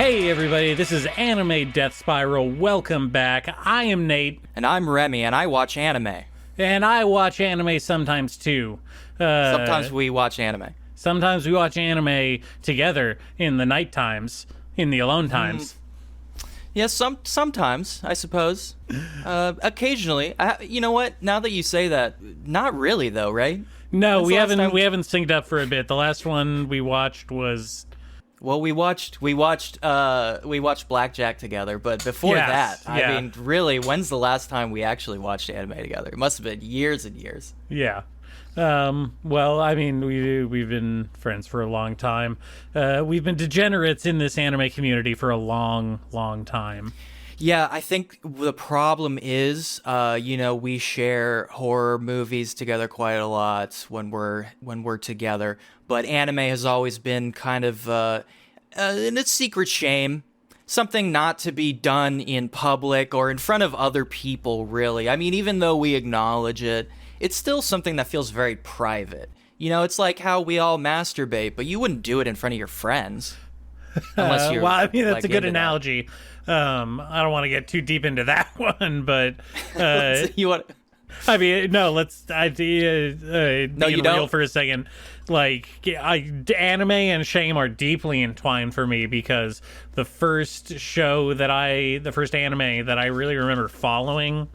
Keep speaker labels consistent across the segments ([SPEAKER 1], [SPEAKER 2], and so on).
[SPEAKER 1] Hey everybody, this is Anime Death Spiral. Welcome back. I am Nate.
[SPEAKER 2] And I'm Remy, and I watch anime.
[SPEAKER 1] And I watch anime sometimes too.
[SPEAKER 2] Sometimes we watch anime.
[SPEAKER 1] Sometimes we watch anime together in the night times, in the alone times.
[SPEAKER 2] Yes, sometimes, I suppose. Occasionally. You know what? Now that you say that, not really though, right?
[SPEAKER 1] No, we haven't synced up for a bit. The last one we watched was...
[SPEAKER 2] Well, we watched Blackjack together, but before that, I mean, really, when's the last time we actually watched anime together? It must have been years and years.
[SPEAKER 1] Yeah. Well, I mean, we've been friends for a long time. We've been degenerates in this anime community for a long, long time.
[SPEAKER 2] Yeah, I think the problem is, we share horror movies together quite a lot when we're together. But anime has always been kind of a secret shame, something not to be done in public or in front of other people. Really, I mean, even though we acknowledge it, it's still something that feels very private. You know, it's like how we all masturbate, but you wouldn't do it in front of your friends. Unless you're,
[SPEAKER 1] well, I mean, that's a good analogy. I don't want to get too deep into that one, but
[SPEAKER 2] you want?
[SPEAKER 1] I mean, no. Let's be real for a second. Like, anime and shame are deeply entwined for me because the first anime that I really remember following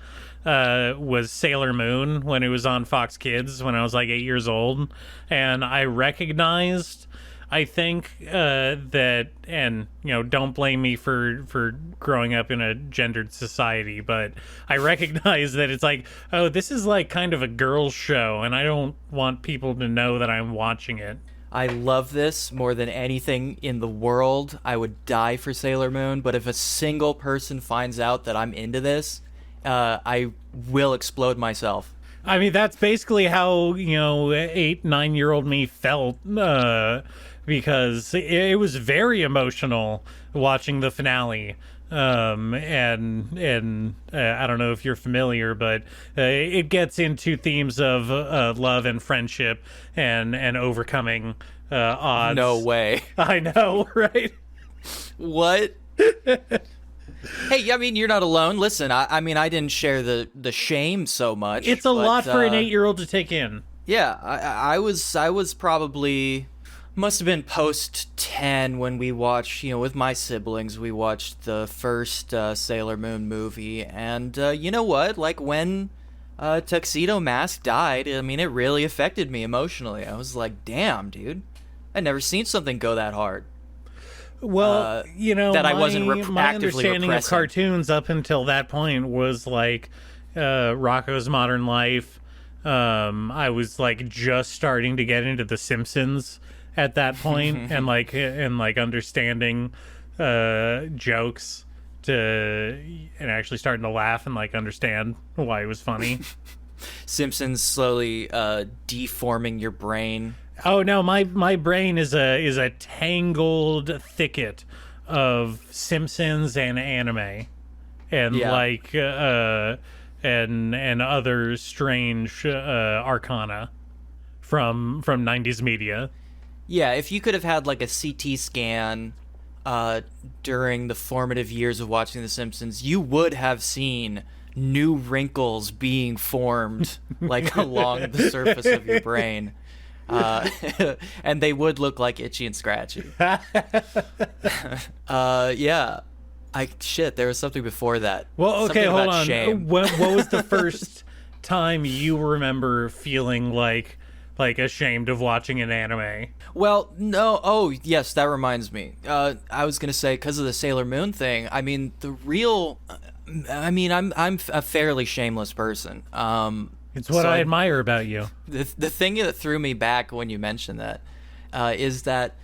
[SPEAKER 1] was Sailor Moon when it was on Fox Kids when I was like 8 years old, and I recognized. I think that, and don't blame me for growing up in a gendered society, but I recognize that it's like, oh, this is like kind of a girl's show, and I don't want people to know that I'm watching it.
[SPEAKER 2] I love this more than anything in the world. I would die for Sailor Moon, but if a single person finds out that I'm into this, I will explode myself.
[SPEAKER 1] I mean, that's basically how 8-9-year-old me felt. Because it was very emotional watching the finale, and I don't know if you're familiar, but it gets into themes of love and friendship and overcoming odds.
[SPEAKER 2] No way.
[SPEAKER 1] I know, right?
[SPEAKER 2] What? Hey, I mean, you're not alone. Listen, I mean, I didn't share the shame so much.
[SPEAKER 1] It's a lot for an 8-year-old to take in.
[SPEAKER 2] Yeah, I was probably... Must have been post 10 when we watched, with my siblings, we watched the first Sailor Moon movie. And you know what? Like when Tuxedo Mask died, I mean, it really affected me emotionally. I was like, damn, dude. I'd never seen something go that hard.
[SPEAKER 1] Well,
[SPEAKER 2] that I wasn't
[SPEAKER 1] my understanding of cartoons up until that point was like Rocko's Modern Life. I was like just starting to get into The Simpsons at that point and understanding jokes and actually starting to laugh and like understand why it was funny.
[SPEAKER 2] Simpsons slowly deforming your brain.
[SPEAKER 1] Oh no, my brain is a tangled thicket of Simpsons and anime and and other strange arcana from 90s media.
[SPEAKER 2] Yeah, if you could have had like a CT scan during the formative years of watching The Simpsons, you would have seen new wrinkles being formed like along the surface of your brain. And they would look like Itchy and Scratchy. Yeah. There was something before that.
[SPEAKER 1] Well, okay, hold on.
[SPEAKER 2] Shame.
[SPEAKER 1] What was the first time you remember feeling like ashamed of watching an anime?
[SPEAKER 2] Well, no. Oh, yes, that reminds me. I was gonna say because of the Sailor Moon thing. I mean, I'm a fairly shameless person.
[SPEAKER 1] It's what I admire about you.
[SPEAKER 2] The thing that threw me back when you mentioned that is that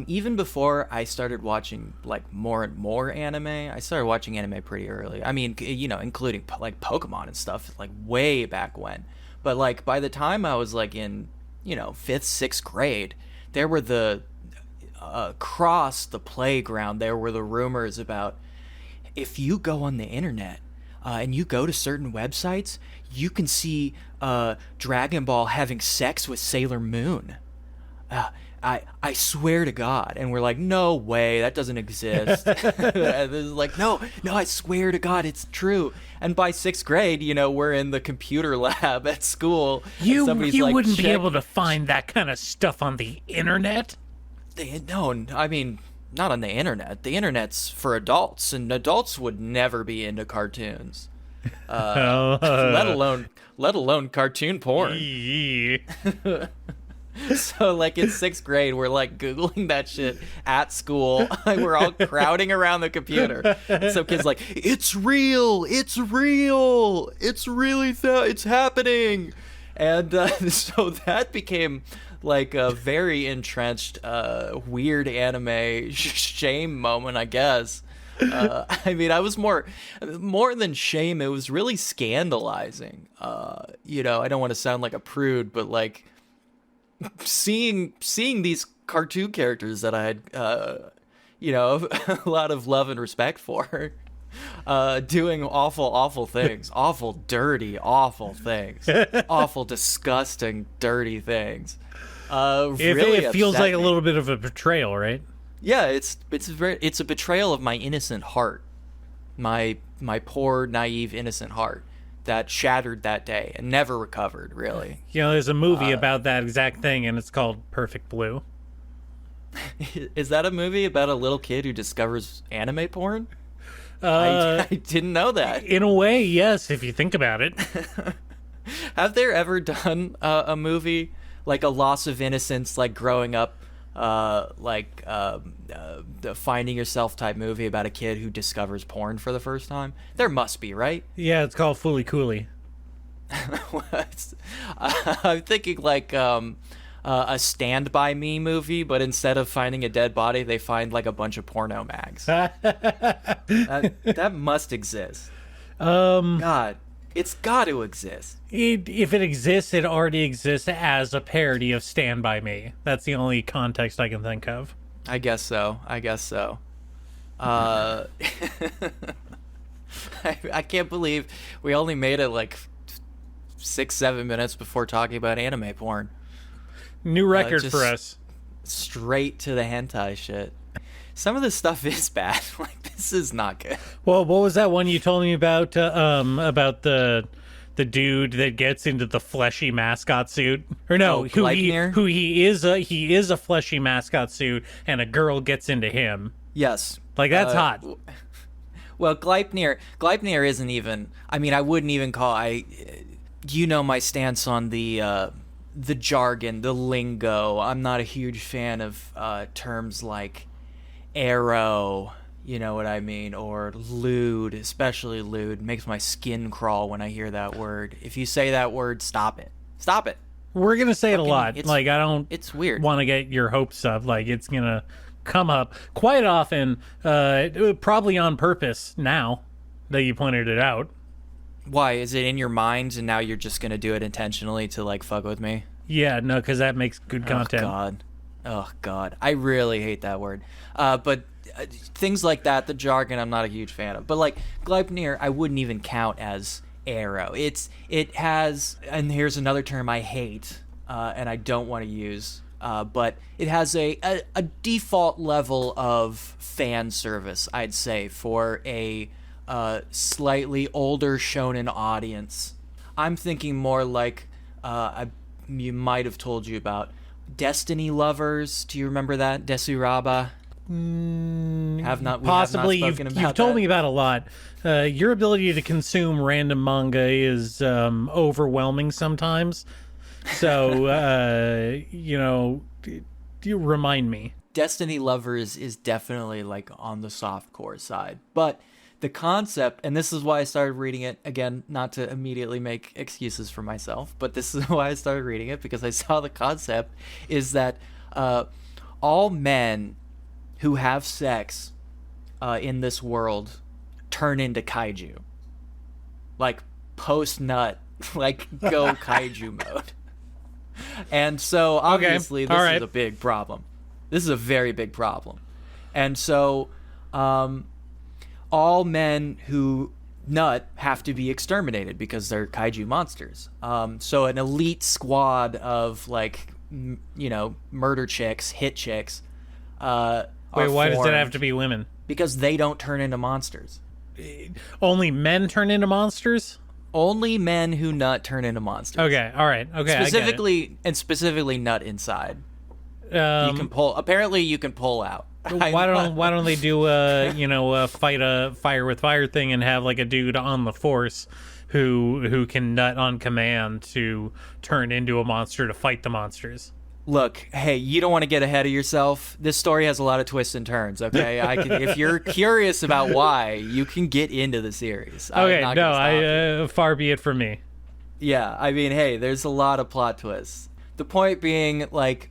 [SPEAKER 2] even before I started watching like more and more anime, I started watching anime pretty early. I mean, including like Pokemon and stuff, like way back when. But like by the time I was like in 5th, 6th grade, there were across the playground there were the rumors about if you go on the internet and you go to certain websites, you can see Dragon Ball having sex with Sailor Moon. I swear to God. And we're like, no way, that doesn't exist. And it's like, no, I swear to God, it's true. And by 6th grade, we're in the computer lab at school.
[SPEAKER 1] You wouldn't be able to find that kind of stuff on the internet?
[SPEAKER 2] No, I mean, not on the internet. The internet's for adults, and adults would never be into cartoons. Let alone cartoon porn. So like in 6th grade, we're like Googling that shit at school. We're all crowding around the computer. Some kid's like, it's real, it's really, it's happening. And so that became like a very entrenched, weird anime shame moment, I guess. I mean, I was more than shame. It was really scandalizing. I don't want to sound like a prude, but like seeing these cartoon characters that I had, a lot of love and respect for, doing awful things, awful, dirty, awful things, awful, disgusting, dirty things.
[SPEAKER 1] It feels like a little bit of a betrayal, right?
[SPEAKER 2] Yeah, it's a betrayal of my innocent heart, my poor, naive, innocent heart that shattered that day and never recovered, really.
[SPEAKER 1] There's a movie about that exact thing, and it's called Perfect Blue.
[SPEAKER 2] Is that a movie about a little kid who discovers anime porn? I didn't know that.
[SPEAKER 1] In a way, yes, if you think about it.
[SPEAKER 2] Have there ever done a movie like a loss of innocence, like growing up, the Finding Yourself type movie about a kid who discovers porn for the first time? There must be, right?
[SPEAKER 1] Yeah, it's called Fooly Cooly.
[SPEAKER 2] I'm thinking like a Stand By Me movie, but instead of finding a dead body, they find like a bunch of porno mags. That must exist. God, it's got to exist.
[SPEAKER 1] If it exists, it already exists as a parody of Stand By Me. That's the only context I can think of.
[SPEAKER 2] I guess so. I can't believe we only made it like 6-7 minutes before talking about anime porn.
[SPEAKER 1] New record for us.
[SPEAKER 2] Straight to the hentai shit. Some of this stuff is bad. Like, this is not good.
[SPEAKER 1] Well, what was that one you told me about the dude that gets into the fleshy mascot suit? Or no, who he is a fleshy mascot suit, and a girl gets into him.
[SPEAKER 2] Yes.
[SPEAKER 1] Like, that's hot.
[SPEAKER 2] Well, Gleipnir isn't even, I mean, I wouldn't even call, my stance on the jargon, the lingo. I'm not a huge fan of terms like arrow, you know what I mean, or lewd, especially lewd. It makes my skin crawl when I hear that word. If you say that word, stop it.
[SPEAKER 1] We're gonna say it a lot. Like, I don't.
[SPEAKER 2] It's weird.
[SPEAKER 1] Want to get your hopes up. Like, it's gonna come up quite often, probably on purpose. Now that you pointed it out.
[SPEAKER 2] Why is it in your mind, and now you're just gonna do it intentionally to like fuck with me?
[SPEAKER 1] Yeah, no, because that makes good content.
[SPEAKER 2] Oh God, I really hate that word. But things like that, the jargon, I'm not a huge fan of. But like Gleipnir, I wouldn't even count as arrow. It has, and here's another term I hate, and I don't want to use. But it has a default level of fan service, I'd say, for a slightly older shonen audience. I'm thinking more like you might have told you about Destiny Lovers. Do you remember that? Desuraba?
[SPEAKER 1] Possibly. You've told me about a lot. Your ability to consume random manga is overwhelming sometimes. So, you remind me.
[SPEAKER 2] Destiny Lovers is definitely like on the softcore side, but the concept, and this is why I started reading it, again, not to immediately make excuses for myself, but this is why I started reading it, because I saw the concept is that all men who have sex in this world turn into kaiju. Like, post-nut, like, go kaiju mode. And so, obviously, this is a big problem. This is a very big problem. And so, all men who nut have to be exterminated because they're kaiju monsters. So an elite squad of like murder chicks, hit chicks.
[SPEAKER 1] Wait, why does it have to be women?
[SPEAKER 2] Because they don't turn into monsters.
[SPEAKER 1] Only men turn into monsters?
[SPEAKER 2] Only men who nut turn into monsters.
[SPEAKER 1] Okay, all right. Okay,
[SPEAKER 2] specifically nut inside. You
[SPEAKER 1] Um,
[SPEAKER 2] can pull. Apparently, you can pull out.
[SPEAKER 1] why don't they do a fight a fire with fire thing and have like a dude on the force who can nut on command to turn into a monster to fight the monsters?
[SPEAKER 2] Look, hey, you don't want to get ahead of yourself. This story has a lot of twists and turns, okay? If you're curious about why, you can get into the series.
[SPEAKER 1] Okay, no, far be it from me.
[SPEAKER 2] Yeah, I mean, hey, there's a lot of plot twists. The point being, like,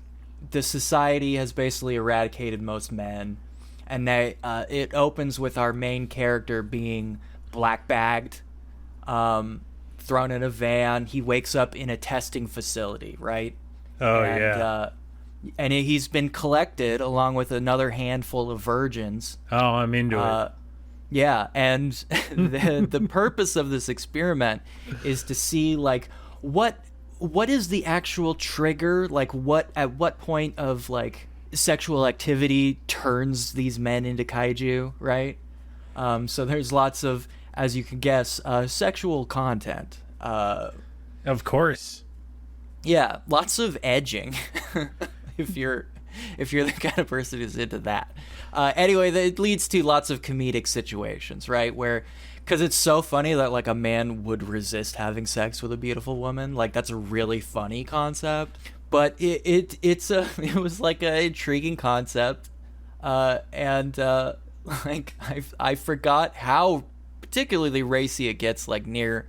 [SPEAKER 2] the society has basically eradicated most men, and it opens with our main character being black-bagged, thrown in a van. He wakes up in a testing facility, right?
[SPEAKER 1] Oh,
[SPEAKER 2] and,
[SPEAKER 1] yeah.
[SPEAKER 2] And he's been collected along with another handful of virgins.
[SPEAKER 1] Oh, I'm into it.
[SPEAKER 2] Yeah, and the purpose of this experiment is to see, like, what is the actual trigger? Like, at what point of, like, sexual activity turns these men into kaiju, right? So there's lots of, as you can guess, sexual content.
[SPEAKER 1] Of course.
[SPEAKER 2] Yeah, lots of edging. if you're the kind of person who's into that. Anyway, it leads to lots of comedic situations, right? Because it's so funny that, like, a man would resist having sex with a beautiful woman. Like, that's a really funny concept. But it was like an intriguing concept, and like I forgot how particularly racy it gets, like, near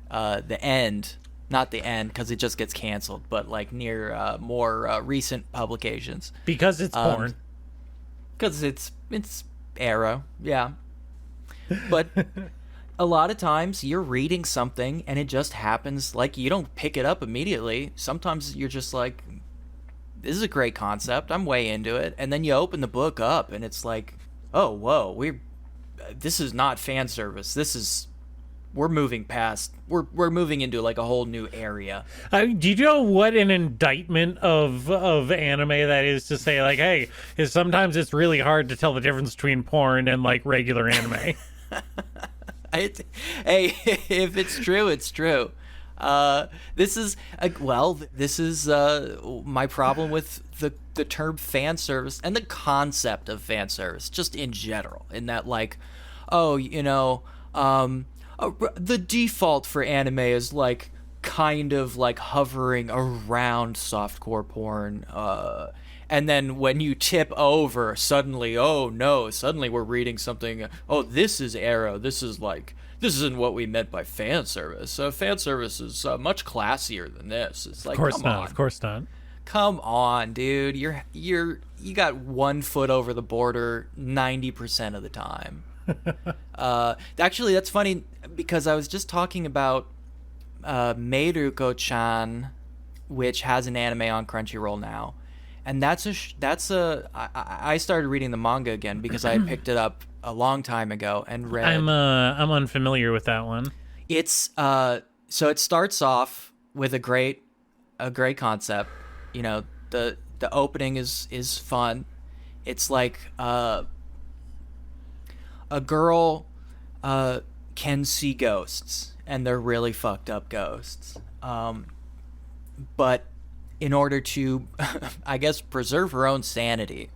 [SPEAKER 2] the end. Not the end, because it just gets canceled, but, like, near more recent publications.
[SPEAKER 1] Because it's porn.
[SPEAKER 2] Because it's Arrow, yeah. But a lot of times you're reading something and it just happens, like, you don't pick it up immediately. Sometimes you're just like, this is a great concept, I'm way into it. And then you open the book up and it's like, oh, whoa, this is not fan service. We're moving past. We're moving into, like, a whole new area.
[SPEAKER 1] Do you know what an indictment of anime that is to say, like, hey, sometimes it's really hard to tell the difference between porn and, like, regular anime.
[SPEAKER 2] Hey, if it's true, it's true. This is my problem with the term fan service and the concept of fan service, just in general. In that, like, the default for anime is, like, kind of, like, hovering around softcore porn, and then when you tip over, suddenly we're reading something, this is Arrow, this isn't what we meant by fan service. Fan service is much classier than this. It's like,
[SPEAKER 1] of course not.
[SPEAKER 2] Come on, dude. You got 1 foot over the border 90% of the time. Actually, that's funny because I was just talking about Meiruko-chan, which has an anime on Crunchyroll now, and I started reading the manga again because I had picked it up a long time ago and read.
[SPEAKER 1] I'm unfamiliar with that one.
[SPEAKER 2] It's so it starts off with a great concept. You know, the opening is fun. It's like a girl can see ghosts, and they're really fucked up ghosts. But in order to, I guess, preserve her own sanity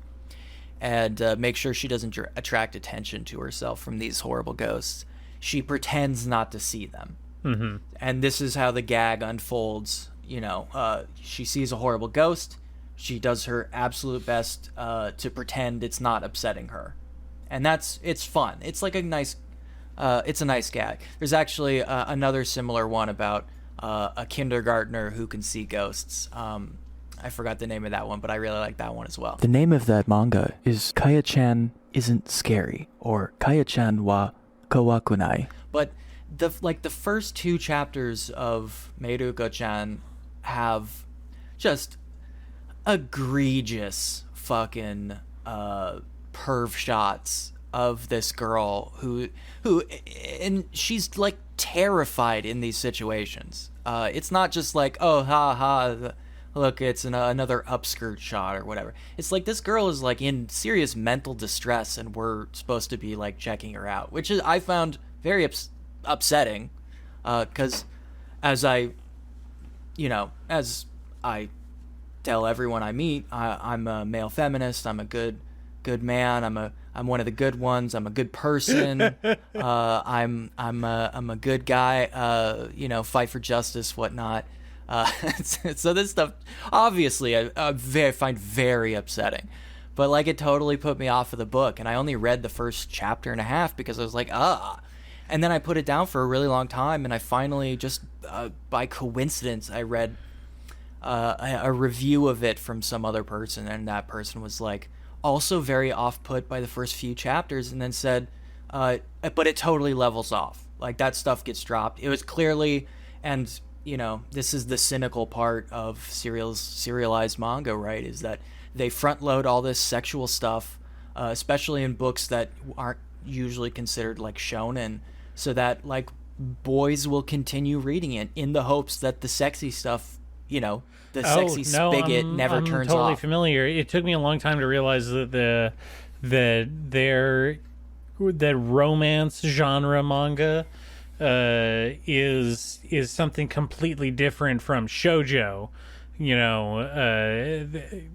[SPEAKER 2] and make sure she doesn't attract attention to herself from these horrible ghosts, she pretends not to see them.
[SPEAKER 1] Mm-hmm.
[SPEAKER 2] And this is how the gag unfolds. You know, she sees a horrible ghost. She does her absolute best to pretend it's not upsetting her. And it's fun. It's like a nice gag. There's actually another similar one about a kindergartner who can see ghosts. I forgot the name of that one, but I really like that one as well.
[SPEAKER 3] The name of that manga is Kaya-chan Isn't Scary, or Kaya-chan wa Kawakunai.
[SPEAKER 2] But the first 2 chapters of Meiruko-chan have just egregious fucking perv shots of this girl who and she's, like, terrified in these situations. It's not just like, oh, ha ha, look, it's another upskirt shot or whatever. It's like this girl is like in serious mental distress, and we're supposed to be like checking her out, which is I found very upsetting, because as I tell everyone I meet, I'm a male feminist. I'm a good man. I'm one of the good ones. I'm a good person. I'm a good guy. Fight for justice, whatnot. So this stuff, obviously, I find very upsetting. But like, it totally put me off of the book, and I only read the first chapter and a half because I was like, and then I put it down for a really long time, and I finally just by coincidence I read a review of it from some other person, and that person was like also very off-put by the first few chapters, and then said, but it totally levels off. Like, that stuff gets dropped. It was clearly, and this is the cynical part of serialized manga, right? Is that they front load all this sexual stuff, especially in books that aren't usually considered like shonen, so that like boys will continue reading it in the hopes that the sexy stuff, sexy spigot never turns off. I'm totally
[SPEAKER 1] familiar. It took me a long time to realize that that romance genre manga is something completely different from shoujo.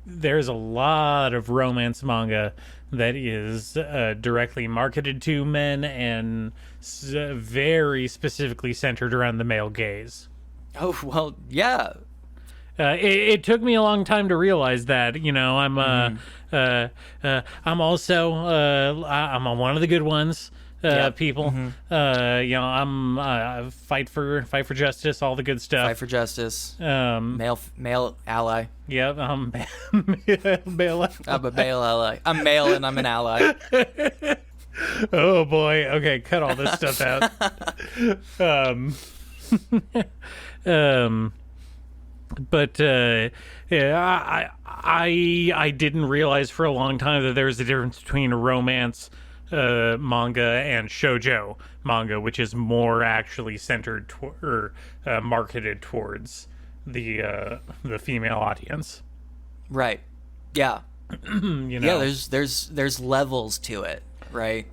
[SPEAKER 1] There's a lot of romance manga that is directly marketed to men and very specifically centered around the male gaze.
[SPEAKER 2] Oh, well, yeah.
[SPEAKER 1] It took me a long time to realize that. I'm also I'm one of the good ones. People. Mm-hmm. I'm fight for justice, all the good stuff.
[SPEAKER 2] Fight for justice. Male ally.
[SPEAKER 1] Yep. Male.
[SPEAKER 2] I'm a male ally. I'm male and I'm an ally.
[SPEAKER 1] Oh boy. Okay, cut all this stuff out. But I didn't realize for a long time that there was a difference between romance manga and shoujo manga, which is more actually centered or marketed towards the female audience.
[SPEAKER 2] Right. Yeah. Yeah. There's levels to it, right?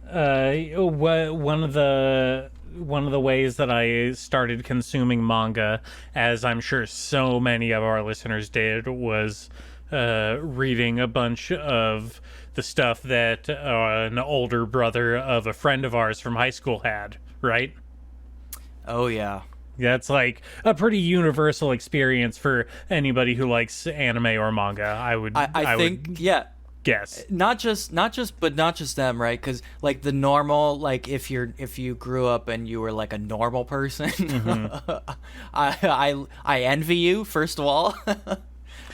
[SPEAKER 1] One of the ways that I started consuming manga, as I'm sure so many of our listeners did, was reading a bunch of the stuff that an older brother of a friend of ours from high school had, right?
[SPEAKER 2] Oh, yeah.
[SPEAKER 1] That's like a pretty universal experience for anybody who likes anime or manga. I think,
[SPEAKER 2] yeah.
[SPEAKER 1] Guess.
[SPEAKER 2] Not just them, right? Because like the normal, like if you grew up and you were like a normal person, mm-hmm. I envy you, first of all.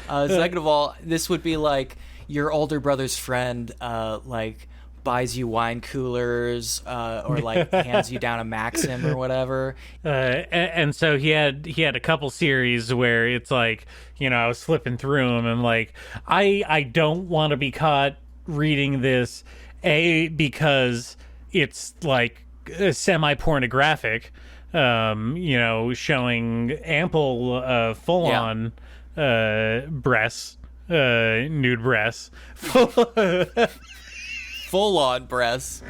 [SPEAKER 2] Second of all, this would be like your older brother's friend, like buys you wine coolers, or like hands you down a Maxim or whatever.
[SPEAKER 1] And so he had a couple series where it's like, I was flipping through them and like, I don't want to be caught reading this, because it's like semi-pornographic, showing ample full-on breasts, nude breasts.
[SPEAKER 2] Full-on breasts.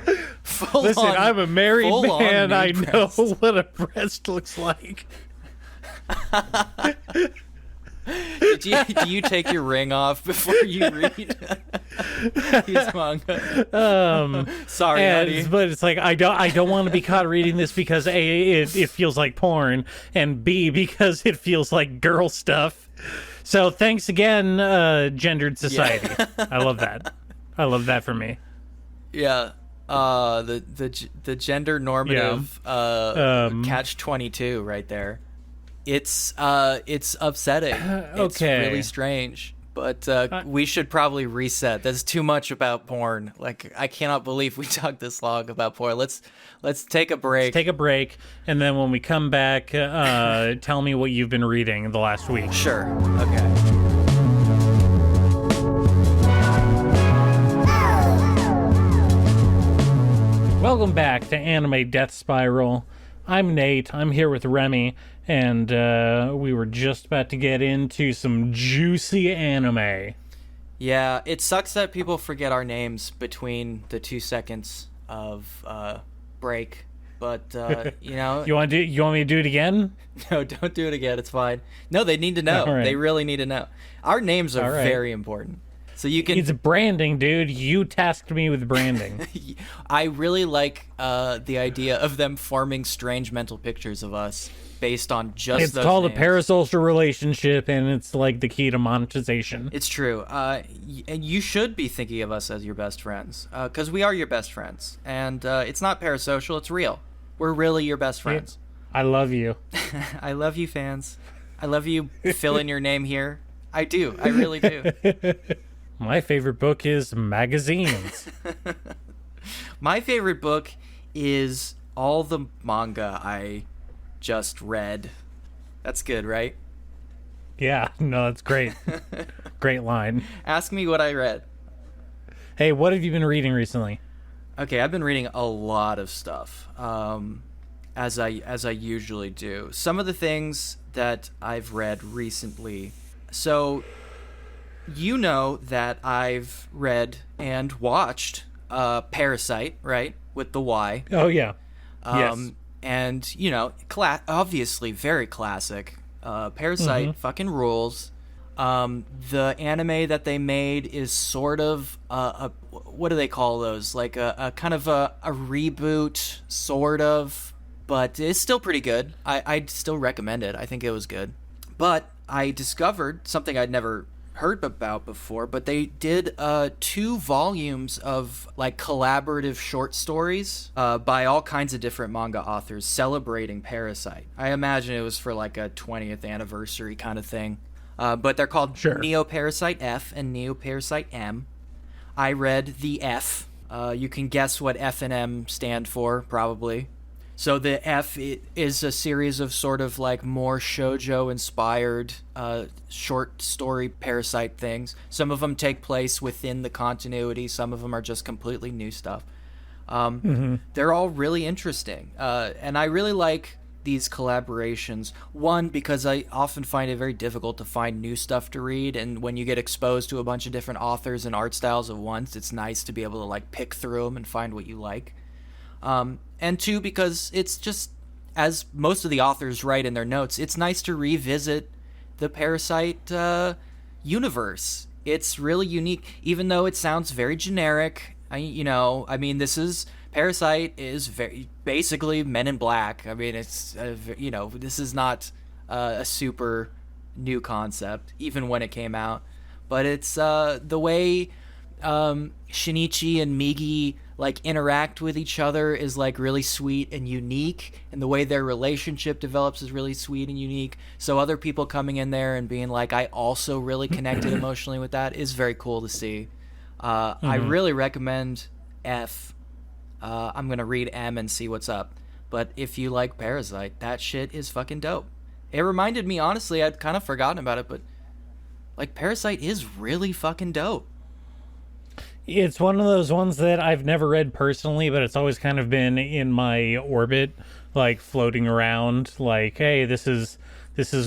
[SPEAKER 1] Listen, I'm a married man. I know what a breast looks like.
[SPEAKER 2] Do you take your ring off before you read these manga? Sorry, honey.
[SPEAKER 1] But it's like I don't want to be caught reading this because A, it feels like porn, and B, because it feels like girl stuff. So thanks again, gendered society. Yeah. I love that. I love that for me.
[SPEAKER 2] Yeah. The gender normative catch-22 right there. It's upsetting.
[SPEAKER 1] Okay.
[SPEAKER 2] It's really strange. But we should probably reset. There's too much about porn. Like, I cannot believe we talked this long about porn. Let's take a break.
[SPEAKER 1] Let's take a break, and then when we come back, tell me what you've been reading the last week.
[SPEAKER 2] Sure. Okay.
[SPEAKER 1] Welcome back to Anime Death Spiral. I'm Nate. I'm here with Remy, and we were just about to get into some juicy anime.
[SPEAKER 2] Yeah, it sucks that people forget our names between the 2 seconds of break. But
[SPEAKER 1] you want me to do it again?
[SPEAKER 2] No, don't do it again. It's fine. No, they need to know. Right. They really need to know. Our names are very important. So you can.
[SPEAKER 1] It's branding, dude. You tasked me with branding.
[SPEAKER 2] I really like the idea of them forming strange mental pictures of us based on just.
[SPEAKER 1] It's called names. A parasocial relationship, and it's like the key to monetization.
[SPEAKER 2] It's true. And you should be thinking of us as your best friends, because we are your best friends, and it's not parasocial. It's real. We're really your best friends.
[SPEAKER 1] I love you.
[SPEAKER 2] I love you, fans. I love you. Fill in your name here. I do. I really do.
[SPEAKER 1] My favorite book is magazines.
[SPEAKER 2] My favorite book is all the manga I just read. That's good, right?
[SPEAKER 1] Yeah, no, that's great. Great line.
[SPEAKER 2] Ask me what I read.
[SPEAKER 1] Hey, what have you been reading recently?
[SPEAKER 2] Okay, I've been reading a lot of stuff, as I usually do. Some of the things that I've read recently. So, you know that I've read and watched Parasite, right? With the Y.
[SPEAKER 1] Oh, yeah. Yes.
[SPEAKER 2] And, obviously very classic. Parasite fucking rules. The anime that they made is sort of what do they call those? Like a kind of a reboot, sort of, but it's still pretty good. I'd still recommend it. I think it was good. But I discovered something I'd never heard about before, but they did 2 volumes of like collaborative short stories by all kinds of different manga authors celebrating Parasite. I imagine it was for like a 20th anniversary kind of thing. But they're called Neo Parasite F and Neo Parasite M. I read the F. You can guess what F and M stand for, probably. So the F is a series of sort of like more shoujo-inspired short story Parasite things. Some of them take place within the continuity. Some of them are just completely new stuff. They're all really interesting. And I really like these collaborations. One, because I often find it very difficult to find new stuff to read, and when you get exposed to a bunch of different authors and art styles at once, it's nice to be able to like pick through them and find what you like. And 2, because it's just, as most of the authors write in their notes, it's nice to revisit the Parasite universe. It's really unique, even though it sounds very generic. Parasite is very basically Men in Black. I mean, it's this is not a super new concept, even when it came out. But it's the way Shinichi and Migi like interact with each other is like really sweet and unique, and the way their relationship develops is really sweet and unique. So other people coming in there and being like, I also really connected emotionally with that is very cool to see. I really recommend F. I'm gonna read M and see what's up. But if you like Parasite, that shit is fucking dope. It reminded me, honestly, I'd kind of forgotten about it, but like Parasite is really fucking dope.
[SPEAKER 1] It's one of those ones that I've never read personally, but it's always kind of been in my orbit, like floating around. Like, hey, this is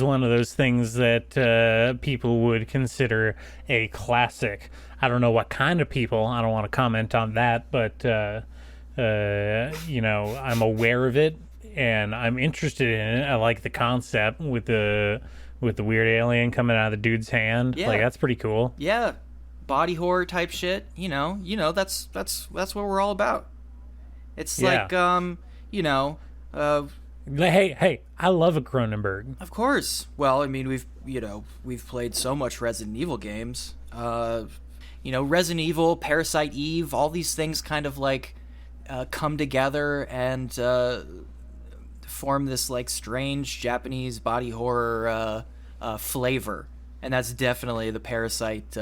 [SPEAKER 1] one of those things that people would consider a classic. I don't know what kind of people. I don't want to comment on that, but I'm aware of it and I'm interested in it. I like the concept with the weird alien coming out of the dude's hand. Yeah. Like, that's pretty cool.
[SPEAKER 2] Yeah. Body horror type shit, that's what we're all about. It's like,
[SPEAKER 1] hey, I love a Cronenberg.
[SPEAKER 2] Of course. Well, I mean, we've played so much Resident Evil games. Resident Evil, Parasite Eve, all these things kind of like come together and form this like strange Japanese body horror flavor, and that's definitely the Parasite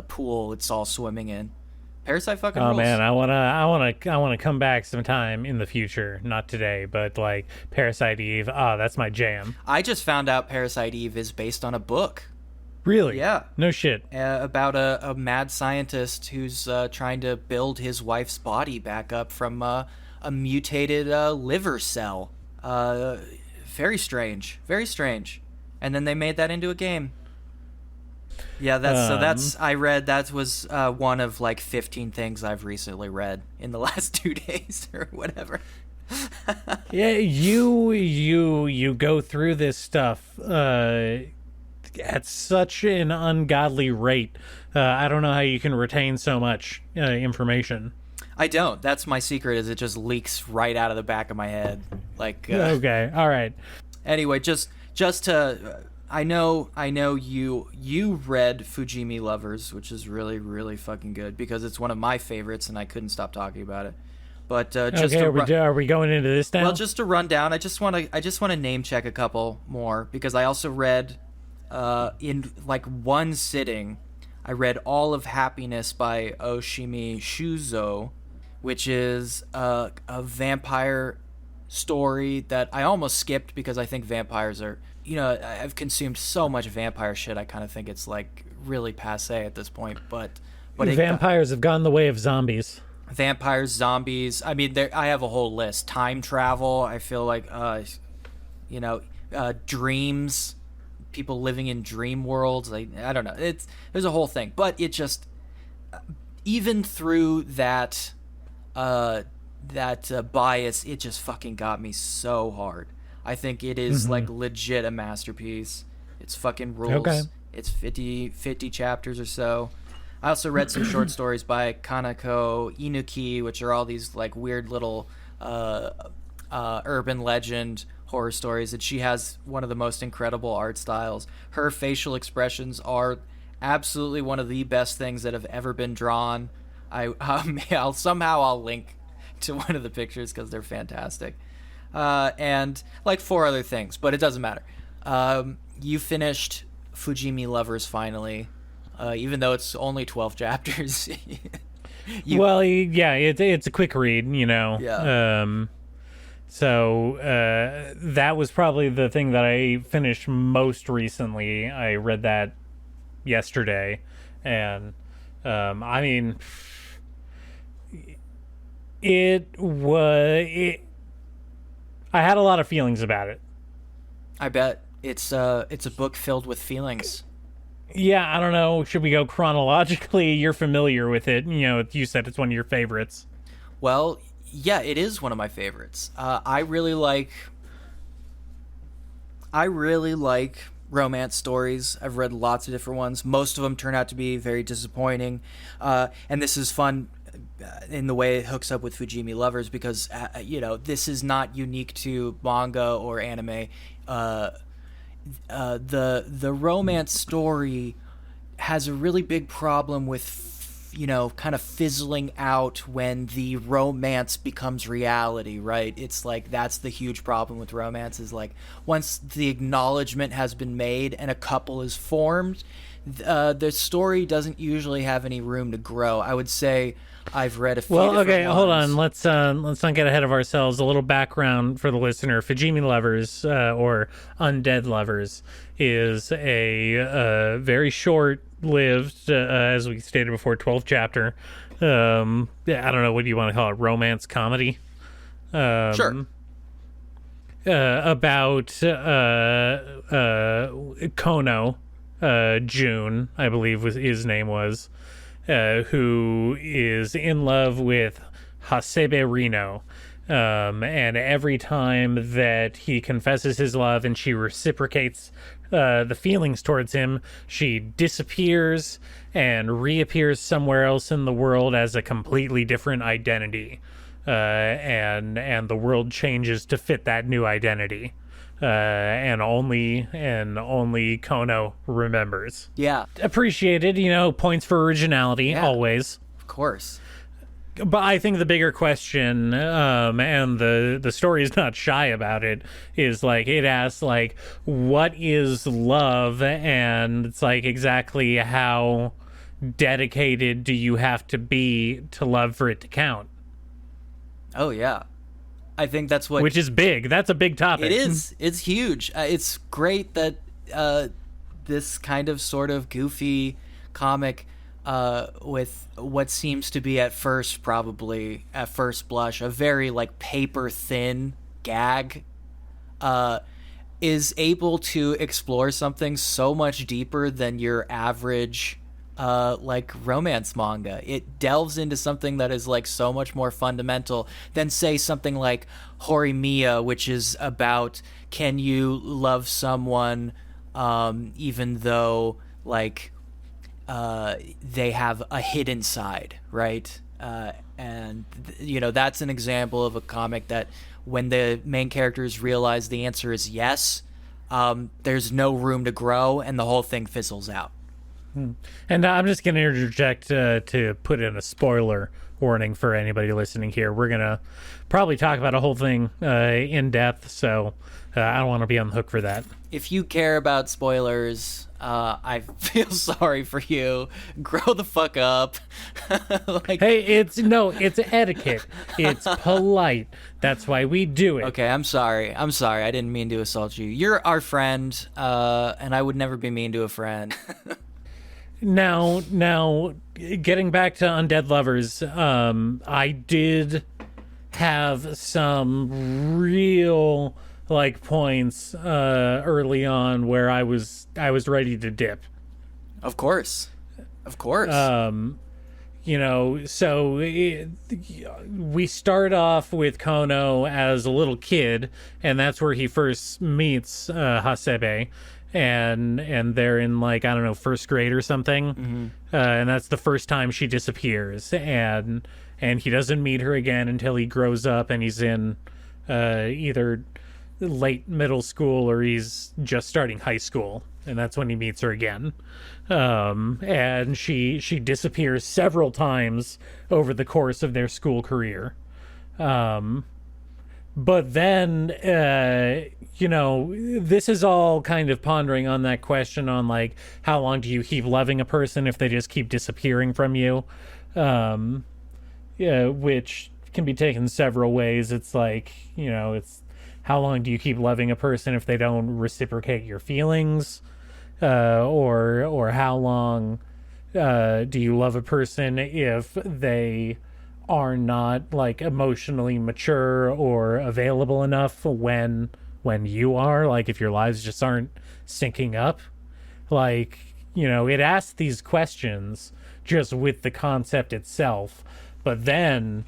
[SPEAKER 2] pool it's all swimming in. Parasite fucking rules.
[SPEAKER 1] Oh man, I wanna come back sometime in the future, not today, but like Parasite Eve. That's my jam.
[SPEAKER 2] I just found out Parasite Eve is based on a book.
[SPEAKER 1] Really?
[SPEAKER 2] Yeah.
[SPEAKER 1] No shit.
[SPEAKER 2] About a mad scientist who's trying to build his wife's body back up from a a mutated liver cell. Very strange, very strange. And then they made that into a game. Yeah, I read that was one of like 15 things I've recently read in the last 2 days or whatever.
[SPEAKER 1] Yeah, you go through this stuff at such an ungodly rate. I don't know how you can retain so much information.
[SPEAKER 2] I don't. That's my secret. Is it just leaks right out of the back of my head? Like
[SPEAKER 1] okay, all right.
[SPEAKER 2] Anyway, just to I know you read Fujimi Lovers, which is really, really fucking good because it's one of my favorites and I couldn't stop talking about it. But just
[SPEAKER 1] okay, are we going into this now?
[SPEAKER 2] Well, just to run down, I just want to name check a couple more because I also read in like one sitting, I read all of Happiness by Oshimi Shuzo, which is a vampire story that I almost skipped because I think vampires are, I've consumed so much vampire shit. I kind of think it's like really passé at this point. But
[SPEAKER 1] vampires have gone the way of zombies.
[SPEAKER 2] Vampires, zombies. I mean, I have a whole list. Time travel. I feel like, dreams. People living in dream worlds. I don't know. There's a whole thing. But it just, even through that bias, it just fucking got me so hard. I think it is like legit a masterpiece. It's fucking rules.
[SPEAKER 1] Okay.
[SPEAKER 2] It's 50 chapters or so. I also read some short stories by Kanako Inuki, which are all these like weird little urban legend horror stories, and she has one of the most incredible art styles. Her facial expressions are absolutely one of the best things that have ever been drawn. I'll link to one of the pictures because they're fantastic. And like 4 other things, but it doesn't matter. You finished Fujimi Lovers finally, even though it's only 12 chapters.
[SPEAKER 1] Well, yeah, it's a quick read,
[SPEAKER 2] Yeah.
[SPEAKER 1] So that was probably the thing that I finished most recently. I read that yesterday, and I mean, I had a lot of feelings about it.
[SPEAKER 2] I bet it's a book filled with feelings.
[SPEAKER 1] Yeah, I don't know. Should we go chronologically? You're familiar with it. You said it's one of your favorites.
[SPEAKER 2] Well, yeah, it is one of my favorites. I really like romance stories. I've read lots of different ones. Most of them turn out to be very disappointing. And this is fun in the way it hooks up with Fujimi Lovers because, this is not unique to manga or anime. The romance story has a really big problem with kind of fizzling out when the romance becomes reality, right? It's like that's the huge problem with romance is like once the acknowledgement has been made and a couple is formed, the story doesn't usually have any room to grow. I would say I've read a few different ones.
[SPEAKER 1] Hold on. Let's not get ahead of ourselves. A little background for the listener. Fujimi Lovers, or Undead Lovers, is a very short-lived, as we stated before, 12 chapter. I don't know, what do you want to call it? Romance comedy?
[SPEAKER 2] Sure.
[SPEAKER 1] About Kono, June, I believe his name was. Who is in love with Hasebe Rino. And every time that he confesses his love and she reciprocates the feelings towards him, she disappears and reappears somewhere else in the world as a completely different identity. And the world changes to fit that new identity. And only Kono remembers.
[SPEAKER 2] Yeah.
[SPEAKER 1] Appreciated, points for originality, always.
[SPEAKER 2] Of course.
[SPEAKER 1] But I think the bigger question, and the story is not shy about it, is like it asks like, what is love? And it's like exactly how dedicated do you have to be to love for it to count?
[SPEAKER 2] Oh yeah. I think that's what...
[SPEAKER 1] Which is big. That's a big topic.
[SPEAKER 2] It is. It's huge. It's great that this kind of sort of goofy comic with what seems to be at first blush a very like paper thin gag, is able to explore something so much deeper than your average like romance manga. It delves into something that is like so much more fundamental than say something like Horimiya, which is about can you love someone even though like they have a hidden side, right? And you know, that's an example of a comic that when the main characters realize the answer is yes, there's no room to grow and the whole thing fizzles out.
[SPEAKER 1] And I'm just going to interject to put in a spoiler warning for anybody listening here. We're going to probably talk about a whole thing in depth, so I don't want to be on the hook for that.
[SPEAKER 2] If you care about spoilers, I feel sorry for you. Grow the fuck up.
[SPEAKER 1] Like, hey, it's etiquette. It's polite. That's why we do it.
[SPEAKER 2] Okay, I'm sorry. I didn't mean to assault you. You're our friend, and I would never be mean to a friend.
[SPEAKER 1] Now, getting back to Undead Lovers, I did have some real like points early on where I was ready to dip.
[SPEAKER 2] Of course.
[SPEAKER 1] You know, so we start off with Kono as a little kid, and that's where he first meets Hasebe. And they're in like, I don't know, first grade or something. Mm-hmm. And that's the first time she disappears. And he doesn't meet her again until he grows up and he's in either late middle school or he's just starting high school. And that's when he meets her again. And she disappears several times over the course of their school career. But then, you know, this is all kind of pondering on that question on, like, how long do you keep loving a person if they just keep disappearing from you? Yeah, which can be taken several ways. It's like, you know, it's how long do you keep loving a person if they don't reciprocate your feelings? Or how long do you love a person if they are not like emotionally mature or available enough when you are, like if your lives just aren't syncing up? Like, you know, it asks these questions just with the concept itself, but then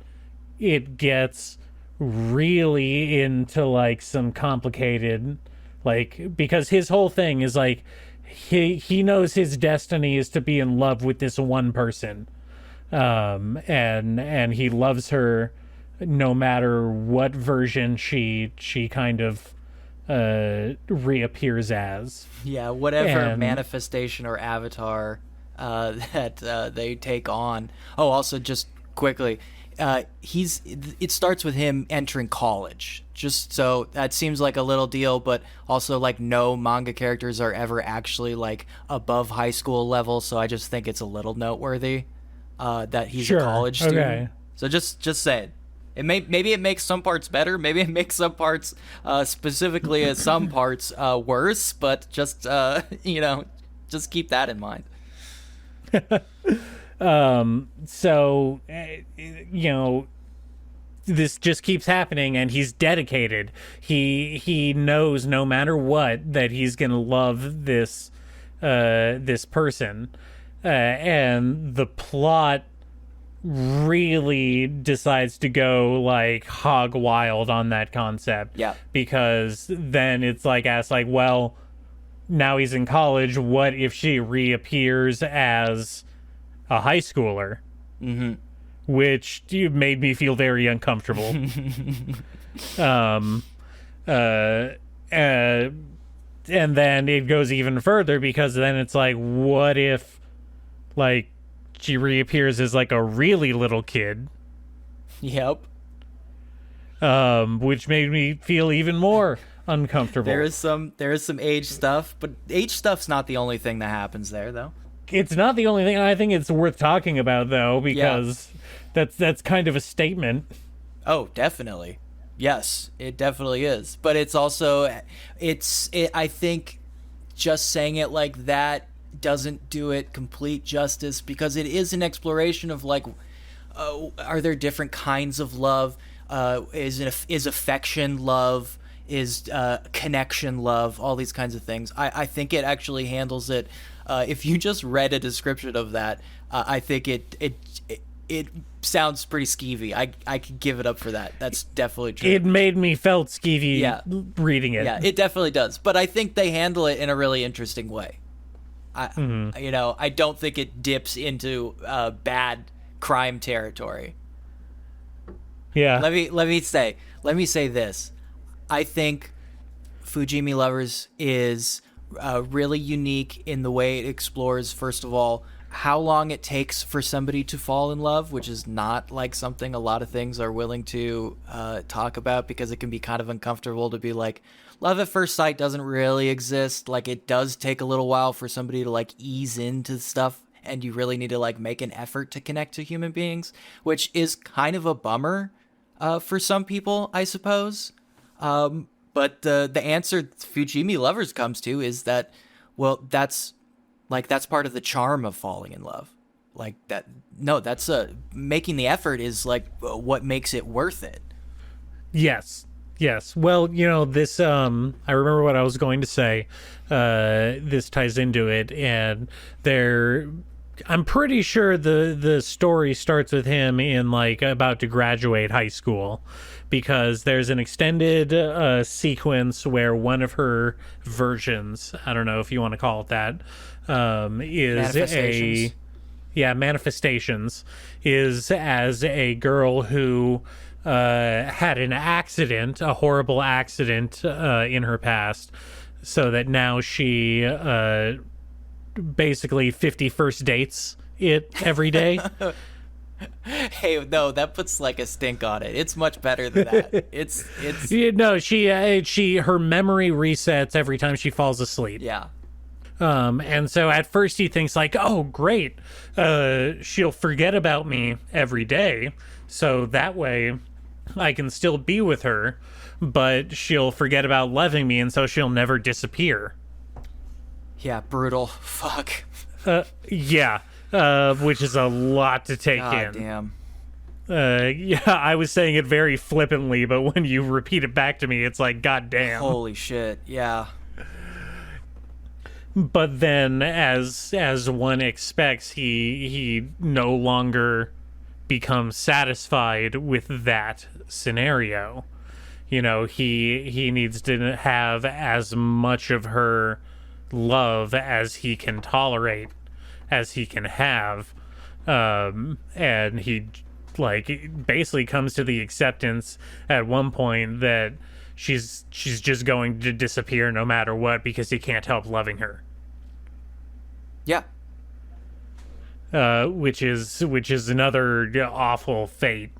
[SPEAKER 1] it gets really into like some complicated, like, because his whole thing is like he knows his destiny is to be in love with this one person. And he loves her no matter what version she kind of reappears as.
[SPEAKER 2] Yeah, whatever manifestation or avatar that they take on. Oh, also just quickly, it starts with him entering college. Just so that seems like a little deal, but also like no manga characters are ever actually like above high school level, so I just think it's a little noteworthy. That he's a college student. Okay. So just say it. Maybe it makes some parts better. Maybe it makes some parts, specifically as some parts worse. But just you know, just keep that in mind.
[SPEAKER 1] So you know, this just keeps happening, and he's dedicated. He knows no matter what that he's gonna love this person. And the plot really decides to go like hog wild on that concept.
[SPEAKER 2] Yeah.
[SPEAKER 1] Because then it's like asked like, well, now he's in college. What if she reappears as a high schooler? Mm-hmm. Which made me feel very uncomfortable. And then it goes even further, because then it's like, what if like she reappears as like a really little kid?
[SPEAKER 2] Yep.
[SPEAKER 1] Which made me feel even more uncomfortable.
[SPEAKER 2] There is some age stuff, but age stuff's not the only thing that happens there, though.
[SPEAKER 1] It's not the only thing. I think it's worth talking about, though, because that's kind of a statement.
[SPEAKER 2] Oh, definitely. Yes, it definitely is. But it's also I think just saying it like that doesn't do it complete justice, because it is an exploration of like, are there different kinds of love? Is affection love? Is connection love? All these kinds of things. I think it actually handles it. If you just read a description of that, I think it sounds pretty skeevy. I could give it up for that. That's definitely true.
[SPEAKER 1] It made me felt skeevy reading it.
[SPEAKER 2] Yeah, it definitely does. But I think they handle it in a really interesting way. I don't think it dips into bad crime territory.
[SPEAKER 1] Yeah.
[SPEAKER 2] Let me say this. I think Fujimi Lovers is really unique in the way it explores, first of all, how long it takes for somebody to fall in love, which is not like something a lot of things are willing to talk about, because it can be kind of uncomfortable to be like, love at first sight doesn't really exist. Like, it does take a little while for somebody to like ease into stuff, and you really need to like make an effort to connect to human beings, which is kind of a bummer for some people, I suppose. But the answer Fujimi Lovers comes to is that, well, that's part of the charm of falling in love. Like that. No, that's making the effort is like what makes it worth it.
[SPEAKER 1] Yes. Well, this, I remember what I was going to say. This ties into it, and I'm pretty sure the story starts with him in like about to graduate high school, because there's an extended sequence where one of her versions, I don't know if you want to call it that, is manifestations, is as a girl who had an accident, a horrible accident in her past, so that now she basically 51st dates it every day.
[SPEAKER 2] Hey, no, that puts like a stink on it. It's much better than that. It's
[SPEAKER 1] she her memory resets every time she falls asleep.
[SPEAKER 2] Yeah.
[SPEAKER 1] And so at first he thinks like, oh great, she'll forget about me every day, so that way I can still be with her, but she'll forget about loving me, and so she'll never disappear.
[SPEAKER 2] Yeah, brutal. Fuck.
[SPEAKER 1] Yeah. Which is a lot to take in.
[SPEAKER 2] Damn.
[SPEAKER 1] Yeah, I was saying it very flippantly, but when you repeat it back to me, it's like, God damn.
[SPEAKER 2] Holy shit, yeah.
[SPEAKER 1] But then, as one expects, he no longer becomes satisfied with that scenario. He needs to have as much of her love as he can tolerate, as he can have, and he like basically comes to the acceptance at one point that she's just going to disappear no matter what, because he can't help loving her.
[SPEAKER 2] Yeah.
[SPEAKER 1] Which is another awful fate.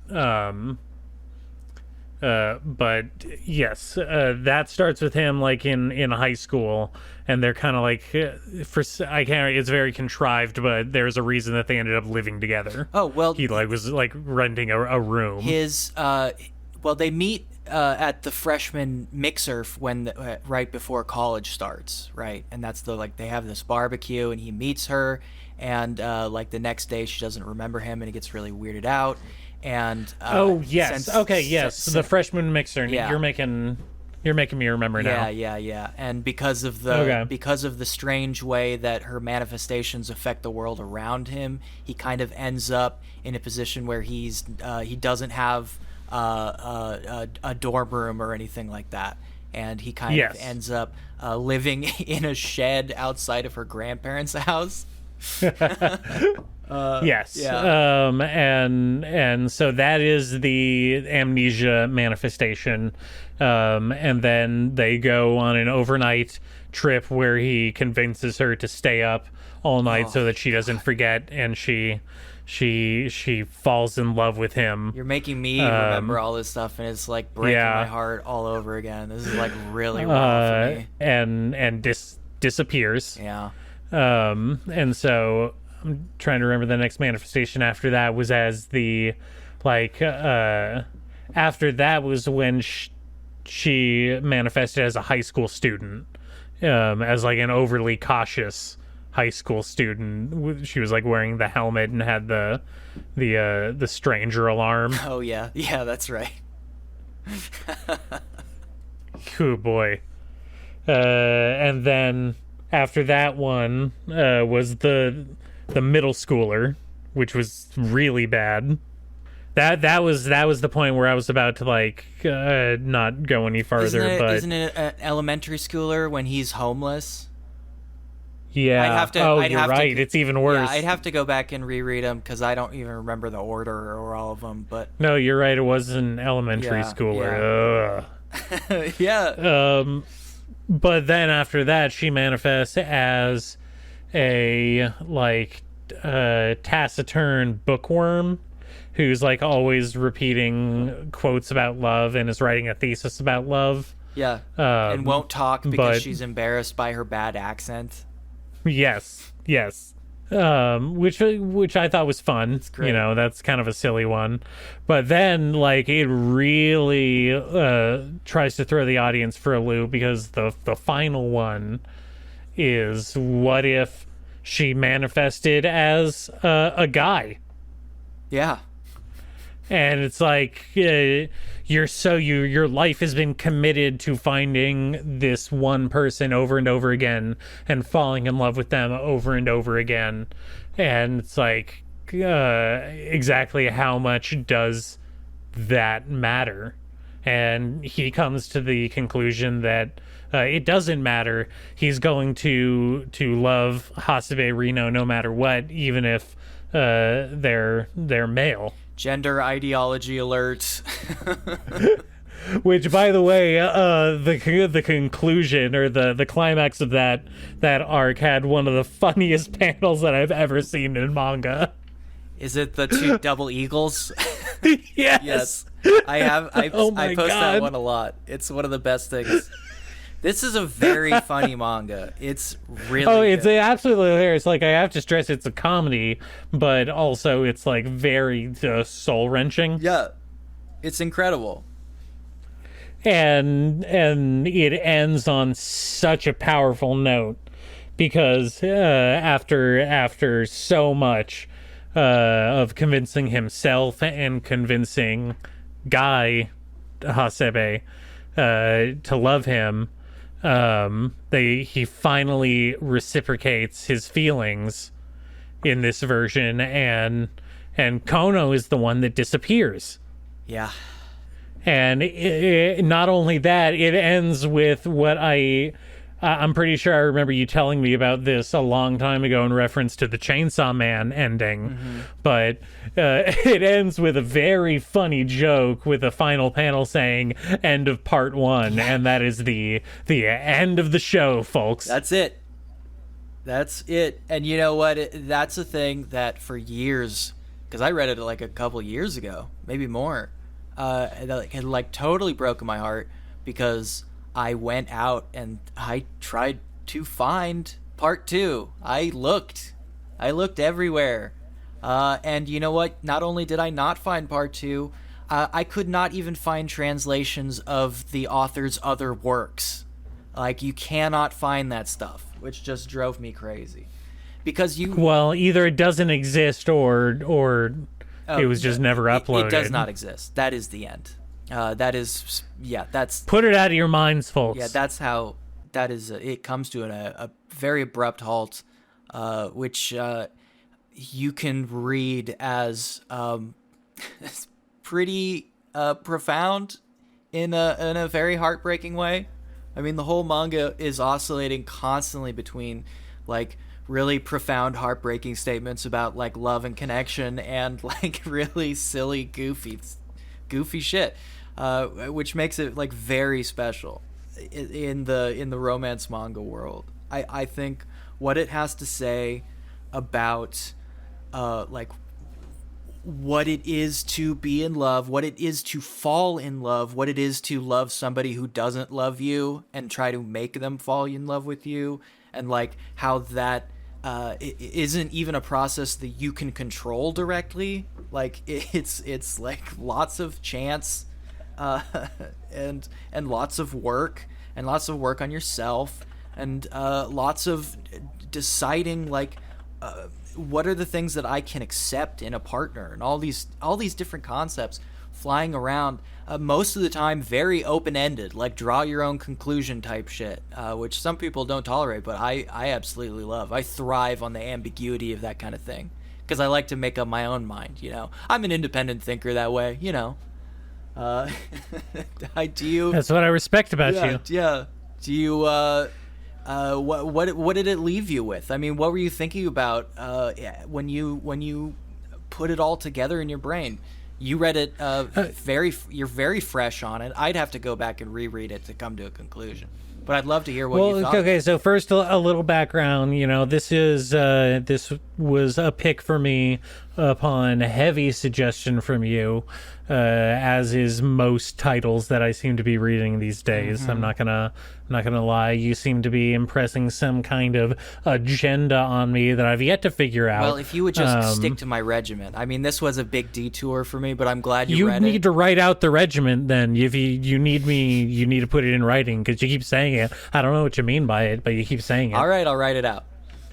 [SPEAKER 1] But yes, that starts with him like in high school, and they're kind of like it's very contrived, but there's a reason that they ended up living together.
[SPEAKER 2] Oh, well,
[SPEAKER 1] he like was like renting a room.
[SPEAKER 2] They meet at the freshman mixer right before college starts, right? And that's they have this barbecue, and he meets her, and like the next day she doesn't remember him, and he gets really weirded out. And the freshman mixer. Yeah. You're making me remember now. Yeah. And because of the strange way that her manifestations affect the world around him, he kind of ends up in a position where he doesn't have a dorm room or anything like that, and he kind of ends up living in a shed outside of her grandparents' house.
[SPEAKER 1] Yes. Yeah. And so that is the amnesia manifestation. And then they go on an overnight trip where he convinces her to stay up all night so that she doesn't forget, and she falls in love with him.
[SPEAKER 2] You're making me remember all this stuff, and it's like breaking my heart all over again. This is like really raw for me.
[SPEAKER 1] And disappears.
[SPEAKER 2] Yeah.
[SPEAKER 1] And so I'm trying to remember the next manifestation after that was as the after that was when she manifested as a high school student, as like an overly cautious high school student. She was like wearing the helmet and had the stranger alarm.
[SPEAKER 2] Oh yeah, that's right.
[SPEAKER 1] Oh boy. And then after that one was the middle schooler, which was really bad. That was the point where I was about to like not go any farther.
[SPEAKER 2] Isn't it an elementary schooler when he's homeless?
[SPEAKER 1] Yeah. You're right. It's even worse.
[SPEAKER 2] Yeah, I'd have to go back and reread them because I don't even remember the order or all of them. But
[SPEAKER 1] no, you're right. It was an elementary schooler.
[SPEAKER 2] Yeah. Yeah.
[SPEAKER 1] But then after that, she manifests as a like taciturn bookworm who's like always repeating quotes about love and is writing a thesis about love.
[SPEAKER 2] Yeah. And won't talk because she's embarrassed by her bad accent.
[SPEAKER 1] Yes. Which I thought was fun.
[SPEAKER 2] It's great.
[SPEAKER 1] That's kind of a silly one. But then like it really tries to throw the audience for a loop because the final one is, what if she manifested as a guy?
[SPEAKER 2] Yeah.
[SPEAKER 1] And it's like your life has been committed to finding this one person over and over again and falling in love with them over and over again. And it's like, exactly how much does that matter? And he comes to the conclusion that it doesn't matter. He's going to love Hasebe Rino no matter what, even if they're male.
[SPEAKER 2] Gender ideology alert.
[SPEAKER 1] Which, by the way, the conclusion or the climax of that arc had one of the funniest panels that I've ever seen in manga.
[SPEAKER 2] Is it the two double eagles?
[SPEAKER 1] Yes.
[SPEAKER 2] I post that one a lot. It's one of the best things. This is a very funny manga. It's really
[SPEAKER 1] it's absolutely hilarious. Like, I have to stress it's a comedy, but also it's like very soul-wrenching.
[SPEAKER 2] Yeah. It's incredible.
[SPEAKER 1] And it ends on such a powerful note because after so much of convincing himself and convincing Guy Hasebe to love him, he finally reciprocates his feelings in this version, and Kono is the one that disappears.
[SPEAKER 2] Yeah.
[SPEAKER 1] And not only that, it ends with what I'm pretty sure I remember you telling me about this a long time ago in reference to the Chainsaw Man ending. Mm-hmm. But it ends with a very funny joke with a final panel saying "End of Part 1," and that is the end of the show, folks.
[SPEAKER 2] That's it. And you know what? That's a thing that for years, because I read it like a couple years ago, maybe more. It had like totally broken my heart because I went out and I tried to find part 2. I looked everywhere. And you know what? Not only did I not find part 2, I could not even find translations of the author's other works. Like, you cannot find that stuff, which just drove me crazy. Because
[SPEAKER 1] well, either it doesn't exist or it was just never uploaded.
[SPEAKER 2] It does not exist. That is the end. That's...
[SPEAKER 1] Put it out of your minds, folks.
[SPEAKER 2] Yeah, that's how... That is... It comes to a very abrupt halt, which you can read as pretty profound in a very heartbreaking way. I mean, the whole manga is oscillating constantly between, like, really profound, heartbreaking statements about, like, love and connection and, like, really silly, goofy shit, which makes it, like, very special in the romance manga world. I think what it has to say about, like, what it is to be in love, what it is to fall in love, what it is to love somebody who doesn't love you and try to make them fall in love with you, and, like, how that it isn't even a process that you can control directly. Like, it's like lots of chance and lots of work on yourself, and lots of deciding like what are the things that I can accept in a partner, and all these different concepts flying around. Most of the time very open-ended, like draw your own conclusion type shit, which some people don't tolerate, but I absolutely love. I thrive on the ambiguity of that kind of thing because I like to make up my own mind. I'm an independent thinker that way. That's
[SPEAKER 1] what I respect about you.
[SPEAKER 2] Yeah. Do you what did it leave you with? I mean, what were you thinking about when you put it all together in your brain? You read it you're very fresh on it. I'd have to go back and reread it to come to a conclusion. But I'd love to hear what you thought.
[SPEAKER 1] Okay, so first a little background. This was a pick for me upon heavy suggestion from you, as is most titles that I seem to be reading these days. I'm not gonna lie. You seem to be impressing some kind of agenda on me that I've yet to figure out.
[SPEAKER 2] Well, if you would just stick to my regiment. I mean, this was a big detour for me, but I'm glad you read it.
[SPEAKER 1] You need to write out the regiment then. If you need to put it in writing because you keep saying it. I don't know what you mean by it, but you keep saying it.
[SPEAKER 2] All right, I'll write it out.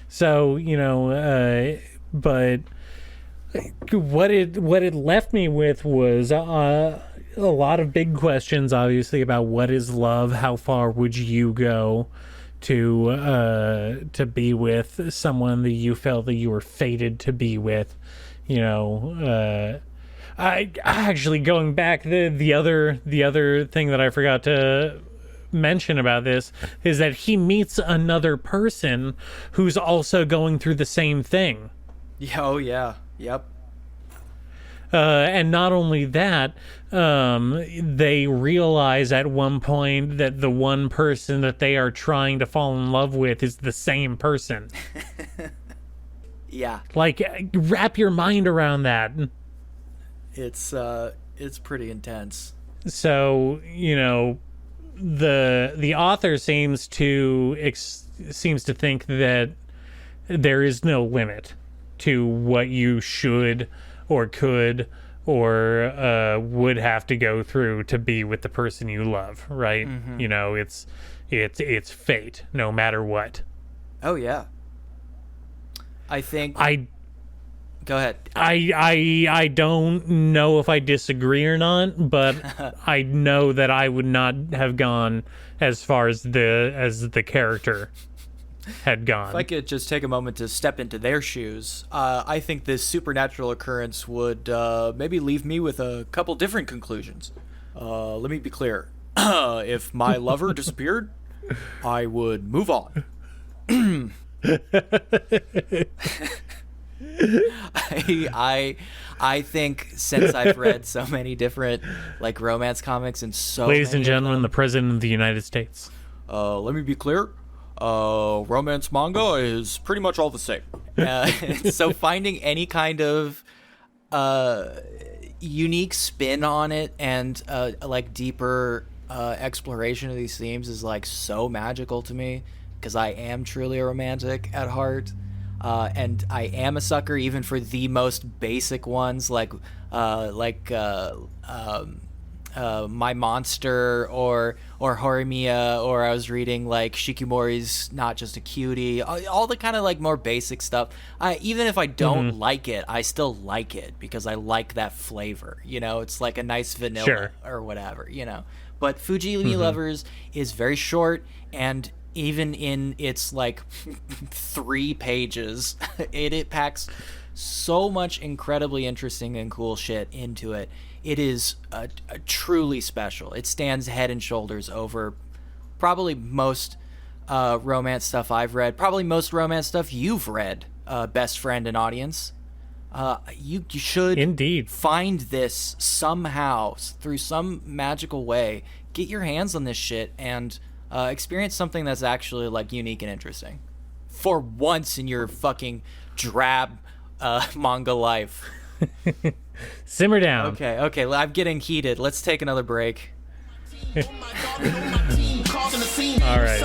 [SPEAKER 1] So, but what it left me with was a lot of big questions, obviously, about what is love, how far would you go to be with someone that you felt that you were fated to be with. I actually, going back, the other thing that I forgot to mention about this is that he meets another person who's also going through the same thing.
[SPEAKER 2] Oh yeah, yep.
[SPEAKER 1] And not only that, they realize at one point that the one person that they are trying to fall in love with is the same person.
[SPEAKER 2] Yeah.
[SPEAKER 1] Like, wrap your mind around that.
[SPEAKER 2] It's pretty intense.
[SPEAKER 1] So, the author seems to think that there is no limit to what you should or could or would have to go through to be with the person you love, right? It's fate, no matter what.
[SPEAKER 2] Oh yeah. I think Go ahead.
[SPEAKER 1] I don't know if I disagree or not, but I know that I would not have gone as far as the character had gone.
[SPEAKER 2] If I could just take a moment to step into their shoes, I think this supernatural occurrence would maybe leave me with a couple different conclusions. Let me be clear. If my lover disappeared, I would move on. I think since I've read so many different like romance comics and
[SPEAKER 1] Ladies and gentlemen, the President of the United States.
[SPEAKER 2] Let me be clear. Romance manga is pretty much all the same. So finding any kind of unique spin on it and like deeper exploration of these themes is like so magical to me because I am truly a romantic at heart. And I am a sucker even for the most basic ones like My Monster or Horimiya, or I was reading like Shikimori's Not Just a Cutie, all the kind of like more basic stuff. Even if I don't like it, I still like it because I like that flavor, it's like a nice vanilla or whatever, but Fujimi Lovers is very short, and even in its like 3 pages, it packs so much incredibly interesting and cool shit into it. It is a truly special. It stands head and shoulders over probably most romance stuff I've read, probably most romance stuff you've read, best friend and audience. You should
[SPEAKER 1] indeed
[SPEAKER 2] find this somehow through some magical way. Get your hands on this shit and experience something that's actually like unique and interesting for once in your fucking drab manga life.
[SPEAKER 1] Simmer down.
[SPEAKER 2] Okay, I'm getting heated. Let's take another break.
[SPEAKER 1] All right.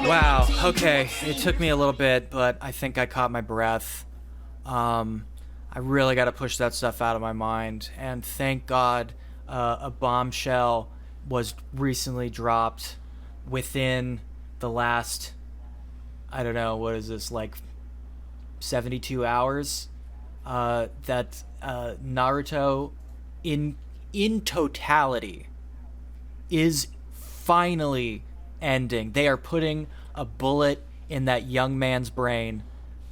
[SPEAKER 2] Wow, okay, it took me a little bit, but I think I caught my breath. I really got to push that stuff out of my mind, and thank God a bombshell was recently dropped within the last, I don't know, what is this, like 72 hours, that Naruto in totality is finally ending. They are putting a bullet in that young man's brain.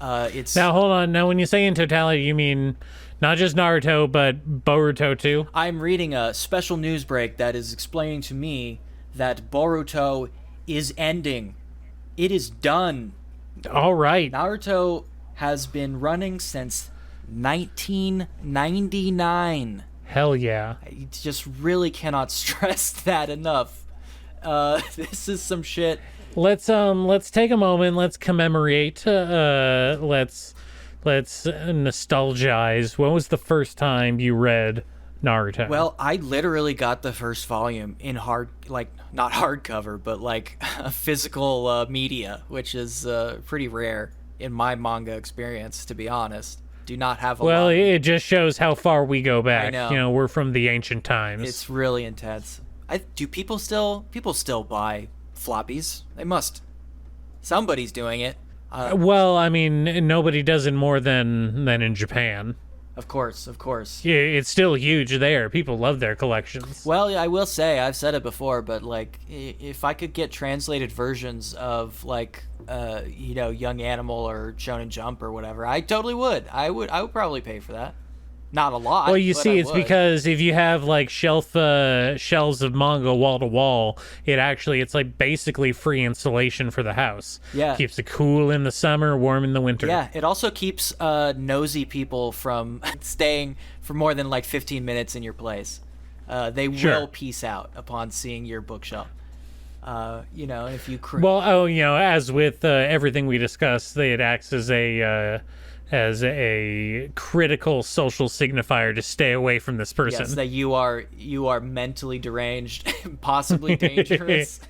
[SPEAKER 2] It's
[SPEAKER 1] now hold on. Now, when you say in totality, you mean not just Naruto, but Boruto too?
[SPEAKER 2] I'm reading a special news break that is explaining to me that Boruto is ending. It is done.
[SPEAKER 1] All right.
[SPEAKER 2] Naruto has been running since 1999.
[SPEAKER 1] Hell yeah.
[SPEAKER 2] I just really cannot stress that enough. This is some shit.
[SPEAKER 1] Let's take a moment. Let's commemorate. Let's nostalgize. When was the first time you read Naruto?
[SPEAKER 2] Well, I literally got the first volume in not hardcover, but like physical media, which is pretty rare in my manga experience, to be honest. Do not have a
[SPEAKER 1] well,
[SPEAKER 2] lot.
[SPEAKER 1] It just shows how far we go back.
[SPEAKER 2] I know.
[SPEAKER 1] You know, we're from the ancient times.
[SPEAKER 2] It's really intense. Do people still buy floppies? They must. Somebody's doing it.
[SPEAKER 1] Well, I mean, nobody does it more than in Japan.
[SPEAKER 2] Of course.
[SPEAKER 1] Yeah, it's still huge there. People love their collections.
[SPEAKER 2] Well, I will say, I've said it before, but like, if I could get translated versions of like, Young Animal or Shonen Jump or whatever, I totally would. I would probably pay for that. Not a lot.
[SPEAKER 1] Well, you
[SPEAKER 2] but
[SPEAKER 1] see,
[SPEAKER 2] I
[SPEAKER 1] it's
[SPEAKER 2] would.
[SPEAKER 1] because if you have like shelves of manga wall to wall, it's like basically free insulation for the house.
[SPEAKER 2] Yeah.
[SPEAKER 1] Keeps it cool in the summer, warm in the winter.
[SPEAKER 2] Yeah, it also keeps nosy people from staying for more than like 15 minutes in your place. They will peace out upon seeing your bookshelf. If you...
[SPEAKER 1] as with everything we discussed, it acts as a critical social signifier to stay away from this person.
[SPEAKER 2] Yes, that you are mentally deranged, possibly dangerous.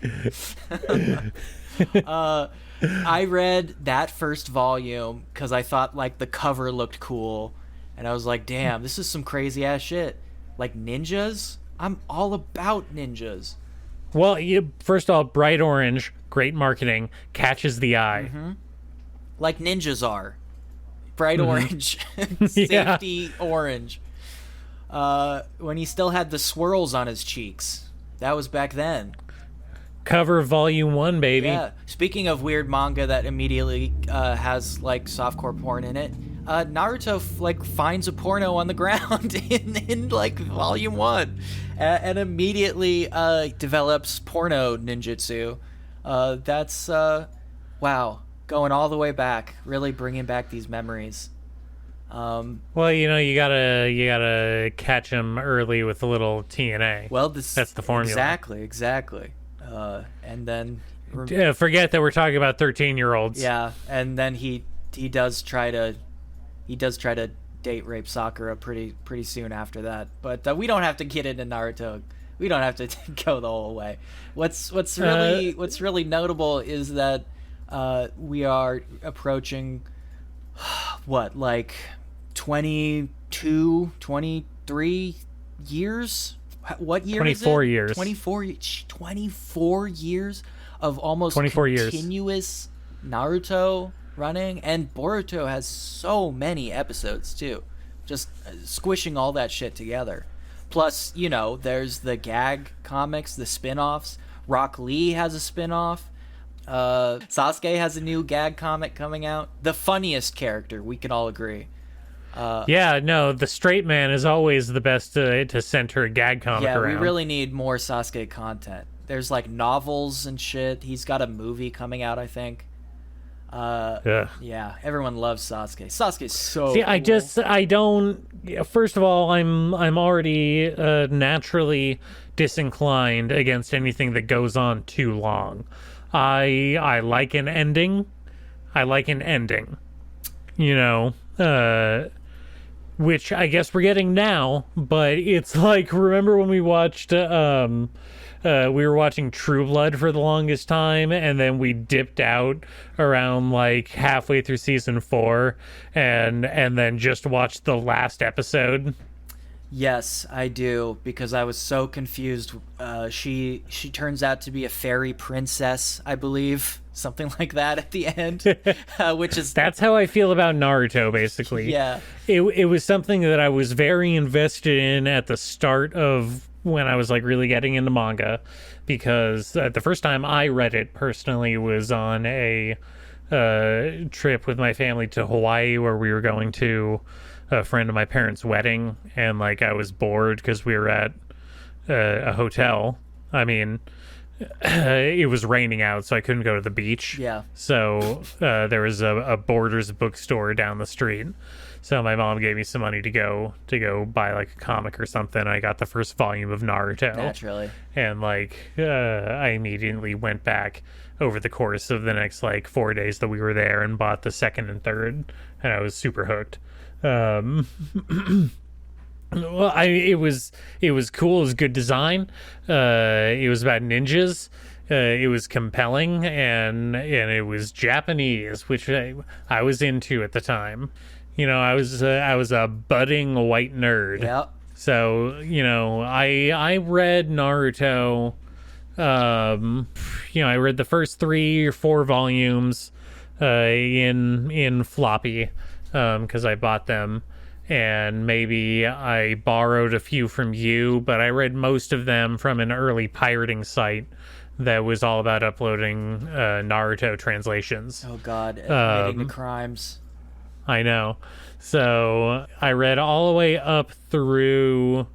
[SPEAKER 2] I read that first volume because I thought like the cover looked cool, and I was like, damn, this is some crazy ass shit. Like ninjas? I'm all about ninjas.
[SPEAKER 1] Well, first of all, bright orange, great marketing, catches the eye.
[SPEAKER 2] Mm-hmm. Like ninjas are. Bright orange. Safety orange. When he still had the swirls on his cheeks. That was back then.
[SPEAKER 1] Cover volume 1, baby.
[SPEAKER 2] Yeah. Speaking of weird manga that immediately has like softcore porn in it, Naruto finds a porno on the ground in like volume 1, and immediately develops porno ninjutsu. That's wow. Going all the way back, really bringing back these memories.
[SPEAKER 1] Well, you gotta catch him early with a little TNA.
[SPEAKER 2] Well,
[SPEAKER 1] that's the formula.
[SPEAKER 2] Exactly. And then
[SPEAKER 1] forget that we're talking about 13-year-olds.
[SPEAKER 2] Yeah, and then he does try to date rape Sakura pretty soon after that. But we don't have to get into Naruto. We don't have to go the whole way. What's really notable is that we are approaching, like 22, 23 years? What year
[SPEAKER 1] 24
[SPEAKER 2] is it?
[SPEAKER 1] years.
[SPEAKER 2] 24 years of almost
[SPEAKER 1] 24
[SPEAKER 2] continuous Naruto running. And Boruto has so many episodes, too. Just squishing all that shit together. Plus, there's the gag comics, the spin-offs. Rock Lee has a spin-off. Sasuke has a new gag comic coming out. The funniest character, we can all agree.
[SPEAKER 1] The straight man is always the best to center a gag comic around.
[SPEAKER 2] Yeah, we really need more Sasuke content. There's like novels and shit. He's got a movie coming out, I think. Yeah, everyone loves Sasuke. Sasuke's so
[SPEAKER 1] See,
[SPEAKER 2] cool.
[SPEAKER 1] I don't... First of all, I'm already naturally disinclined against anything that goes on too long. I like an ending. Which I guess we're getting now, but it's like, remember when we watched, we were watching True Blood for the longest time, and then we dipped out around like halfway through season 4, and then just watched the last episode.
[SPEAKER 2] Yes, I do, because I was so confused. She turns out to be a fairy princess, I believe, something like that at the end, which is
[SPEAKER 1] That's how I feel about Naruto, basically.
[SPEAKER 2] Yeah.
[SPEAKER 1] It was something that I was very invested in at the start of when I was like really getting into manga, because the first time I read it personally was on a trip with my family to Hawaii, where we were going to a friend of my parents' wedding, and like I was bored because we were at a hotel. I mean, it was raining out, so I couldn't go to the beach.
[SPEAKER 2] Yeah.
[SPEAKER 1] So there was a Borders bookstore down the street. So my mom gave me some money to go buy like a comic or something. I got the first volume of Naruto.
[SPEAKER 2] Naturally.
[SPEAKER 1] And like I immediately went back over the course of the next like 4 days that we were there and bought the second and third, and I was super hooked. Well, it was cool. It was good design. It was about ninjas. It was compelling, and it was Japanese, which I was into at the time. You know, I was a budding white nerd.
[SPEAKER 2] Yep.
[SPEAKER 1] So I read Naruto. I read the first 3 or 4 volumes in floppy. Because I bought them, and maybe I borrowed a few from you, but I read most of them from an early pirating site that was all about uploading Naruto translations.
[SPEAKER 2] Oh God, admitting to crimes.
[SPEAKER 1] I know. So I read all the way up through,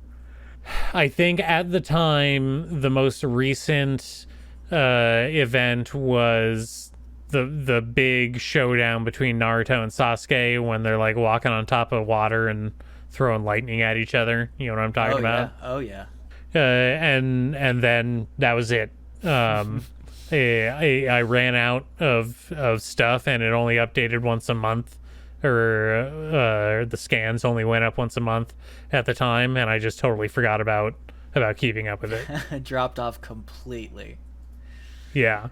[SPEAKER 1] I think at the time, the most recent event was the big showdown between Naruto and Sasuke when they're like walking on top of water and throwing lightning at each other. You know what I'm talking about?
[SPEAKER 2] Yeah. Oh yeah.
[SPEAKER 1] And then that was it. I ran out of stuff, and it only updated once a month, or the scans only went up once a month at the time, and I just totally forgot about keeping up with it.
[SPEAKER 2] Dropped off completely.
[SPEAKER 1] Yeah,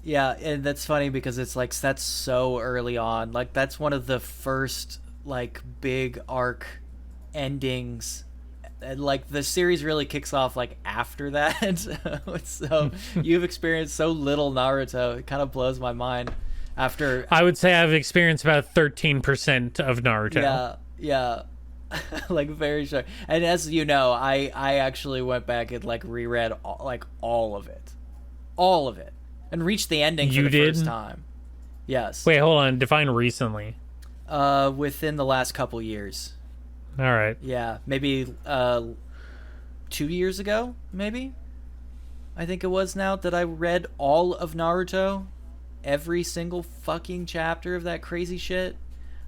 [SPEAKER 2] and that's funny because it's like that's so early on. Like that's one of the first like big arc endings. And like the series really kicks off like after that. So you've experienced so little Naruto. It kind of blows my mind. After
[SPEAKER 1] I would say I've experienced about 13% of Naruto.
[SPEAKER 2] Yeah. Like very sure. And as you know, I actually went back and like reread all of it, and reached the ending for the first time. Yes.
[SPEAKER 1] Wait, hold on. Define recently.
[SPEAKER 2] Within the last couple years.
[SPEAKER 1] All right.
[SPEAKER 2] Yeah, maybe 2 years ago, maybe. I think it was now that I read all of Naruto, every single fucking chapter of that crazy shit,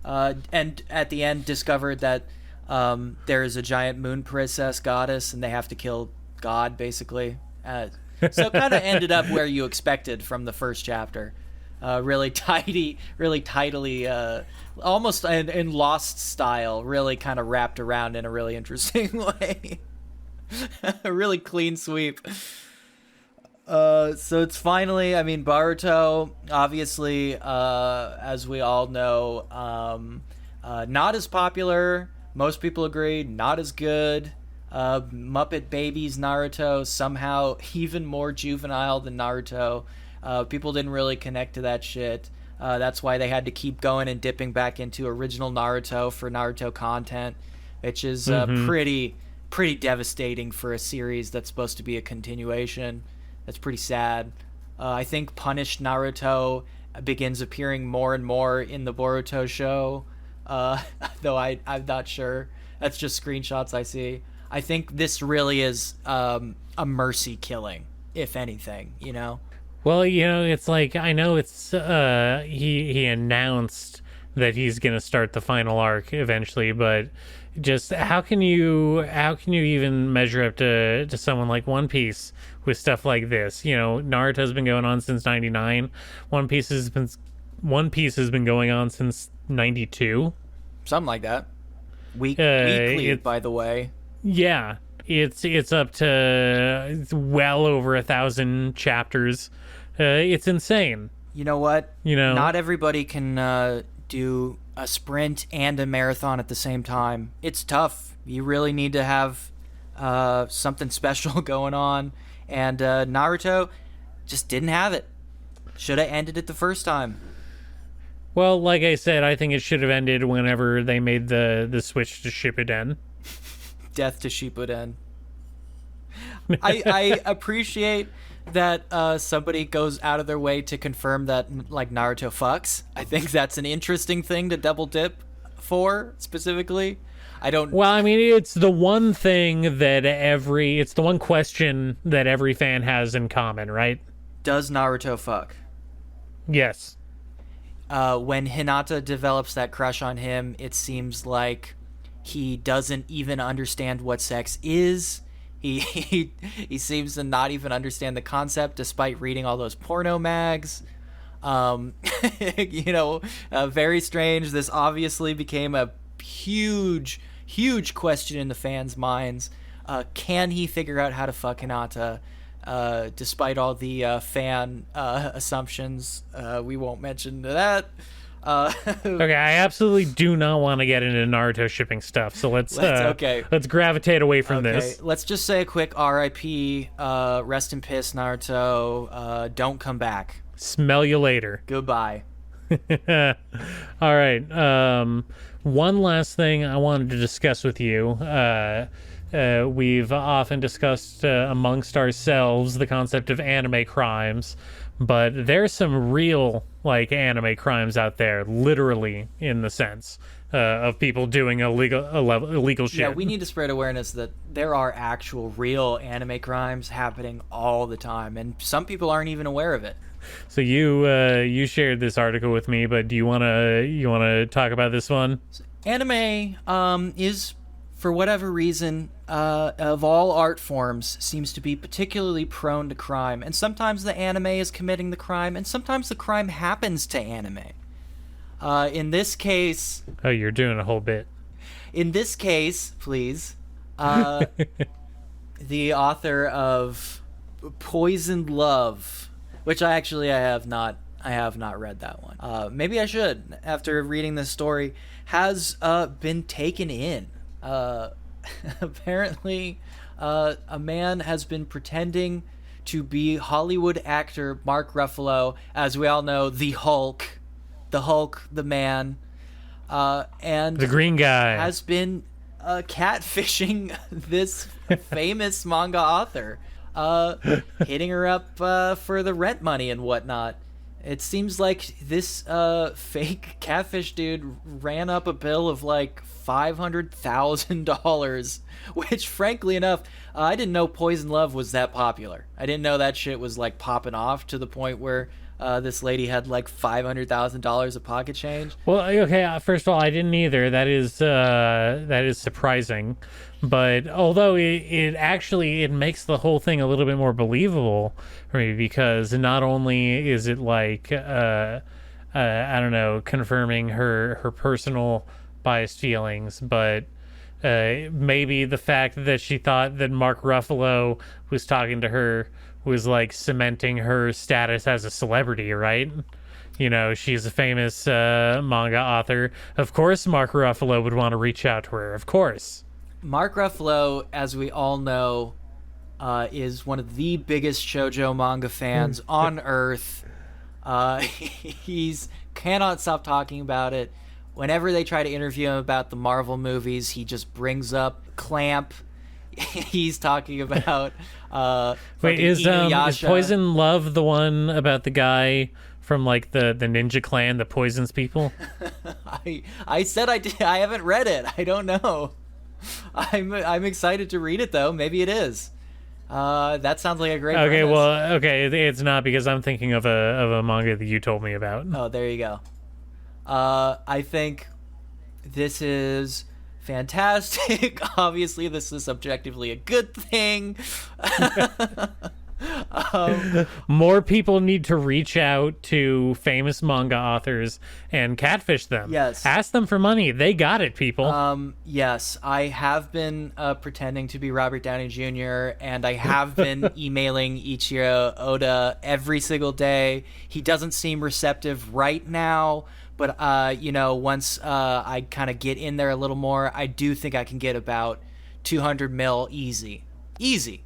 [SPEAKER 2] and at the end discovered that there is a giant moon princess goddess, and they have to kill God basically. So it kind of ended up where you expected from the first chapter. Really tidily, almost in Lost style, really kind of wrapped around in a really interesting way. A really clean sweep. So it's finally, I mean, Boruto, obviously, as we all know, not as popular. Most people agree, not as good. Muppet Babies Naruto, somehow even more juvenile than Naruto. People didn't really connect to that shit. That's why they had to keep going and dipping back into original Naruto for Naruto content, which is pretty devastating for a series that's supposed to be a continuation. That's pretty sad. I think Punished Naruto begins appearing more and more in the Boruto show, though I'm not sure. That's just screenshots I see. I think this really is a mercy killing, if anything, you know?
[SPEAKER 1] Well, it's like, I know it's he announced that he's going to start the final arc eventually, but just how can you even measure up to someone like One Piece with stuff like this? Naruto's been going on since 99. One Piece has been going on since 92.
[SPEAKER 2] Something like that. Weekly, by the way.
[SPEAKER 1] Yeah, it's up to well over 1,000 chapters. It's insane.
[SPEAKER 2] You know what? Not everybody can do a sprint and a marathon at the same time. It's tough. You really need to have something special going on, and Naruto just didn't have it. Should have ended it the first time.
[SPEAKER 1] Well, like I said, I think it should have ended whenever they made the switch to Shippuden.
[SPEAKER 2] Death to Shippuden. I appreciate that somebody goes out of their way to confirm that, like, Naruto fucks. I think that's an interesting thing to double dip for, specifically.
[SPEAKER 1] Well, I mean, it's the one thing that it's the one question that every fan has in common, right?
[SPEAKER 2] Does Naruto fuck?
[SPEAKER 1] Yes.
[SPEAKER 2] When Hinata develops that crush on him, it seems like he doesn't even understand what sex is. He seems to not even understand the concept, despite reading all those porno mags. Very strange. This obviously became a huge question in the fans' minds. Can he figure out how to fuck Hinata? Despite all the fan assumptions, we won't mention that.
[SPEAKER 1] Okay, I absolutely do not want to get into Naruto shipping stuff, so let's gravitate away from this.
[SPEAKER 2] Let's just say a quick R.I.P. Rest in piss, Naruto. Don't come back.
[SPEAKER 1] Smell you later.
[SPEAKER 2] Goodbye.
[SPEAKER 1] All right. One last thing I wanted to discuss with you. We've often discussed amongst ourselves the concept of anime crimes, but there's some real, like, anime crimes out there, literally, in the sense of people doing illegal shit.
[SPEAKER 2] Yeah, we need to spread awareness that there are actual real anime crimes happening all the time, and some people aren't even aware of it.
[SPEAKER 1] So you shared this article with me, but do you wanna talk about this one?
[SPEAKER 2] Anime is, for whatever reason, of all art forms, seems to be particularly prone to crime. And sometimes the anime is committing the crime, and sometimes the crime happens to anime. In this case...
[SPEAKER 1] Oh, you're doing a whole bit.
[SPEAKER 2] In this case, please, the author of Poisoned Love, which I have not read that one. Maybe I should, after reading this story, has been taken in. Apparently, a man has been pretending to be Hollywood actor Mark Ruffalo, as we all know, the Hulk, the man, and
[SPEAKER 1] the green guy
[SPEAKER 2] has been catfishing this famous manga author, hitting her up for the rent money and whatnot. It seems like this fake catfish dude ran up a bill of like $500,000, which, frankly enough, I didn't know Poison Love was that popular. I didn't know that shit was like popping off to the point where this lady had like $500,000 of pocket change.
[SPEAKER 1] Well, okay, first of all, I didn't either. That is surprising. But although it makes the whole thing a little bit more believable for me, because not only is it like I don't know, confirming her personal biased feelings, but maybe the fact that she thought that Mark Ruffalo was talking to her was like cementing her status as a celebrity, right? You know, she's a famous manga author. Of course Mark Ruffalo would want to reach out to her. Of course.
[SPEAKER 2] Mark Ruffalo, as we all know, is one of the biggest shoujo manga fans on Earth. He's cannot stop talking about it. Whenever they try to interview him about the Marvel movies, he just brings up Clamp. He's talking about
[SPEAKER 1] wait, is Poison Love the one about the guy from like the Ninja Clan that poisons people?
[SPEAKER 2] I said I did. I haven't read it. I don't know. I'm excited to read it though. Maybe it is. That sounds like a great
[SPEAKER 1] Okay,
[SPEAKER 2] premise.
[SPEAKER 1] well, okay, it's not, because I'm thinking of a manga that you told me about.
[SPEAKER 2] Oh, there you go. I think this is fantastic. Obviously, this is objectively a good thing.
[SPEAKER 1] More people need to reach out to famous manga authors and catfish them.
[SPEAKER 2] Yes.
[SPEAKER 1] Ask them for money. They got it, people.
[SPEAKER 2] Yes, I have been pretending to be Robert Downey Jr., and I have been emailing Ichiro Oda every single day. He doesn't seem receptive right now, but, once I kind of get in there a little more, I do think I can get about 200 mil easy. Easy.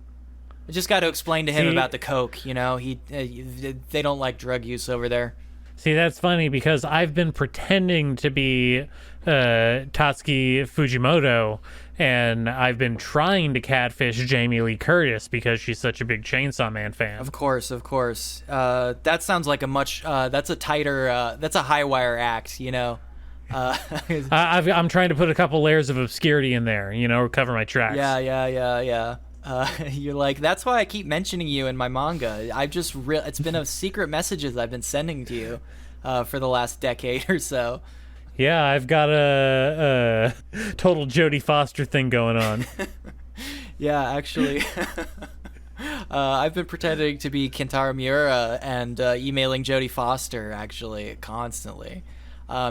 [SPEAKER 2] I just got to explain to him about the coke, they don't like drug use over there.
[SPEAKER 1] See, that's funny because I've been pretending to be Tatsuki Fujimoto, and I've been trying to catfish Jamie Lee Curtis because she's such a big Chainsaw Man fan.
[SPEAKER 2] Of course. That sounds like that's a tighter, that's a high wire act,
[SPEAKER 1] I'm trying to put a couple layers of obscurity in there, cover my tracks.
[SPEAKER 2] Yeah. You're like, that's why I keep mentioning you in my manga. It's been a secret messages I've been sending to you for the last decade or so.
[SPEAKER 1] Yeah, I've got a total Jodie Foster thing going on.
[SPEAKER 2] Yeah, actually. I've been pretending to be Kentaro Miura and emailing Jodie Foster, actually, constantly.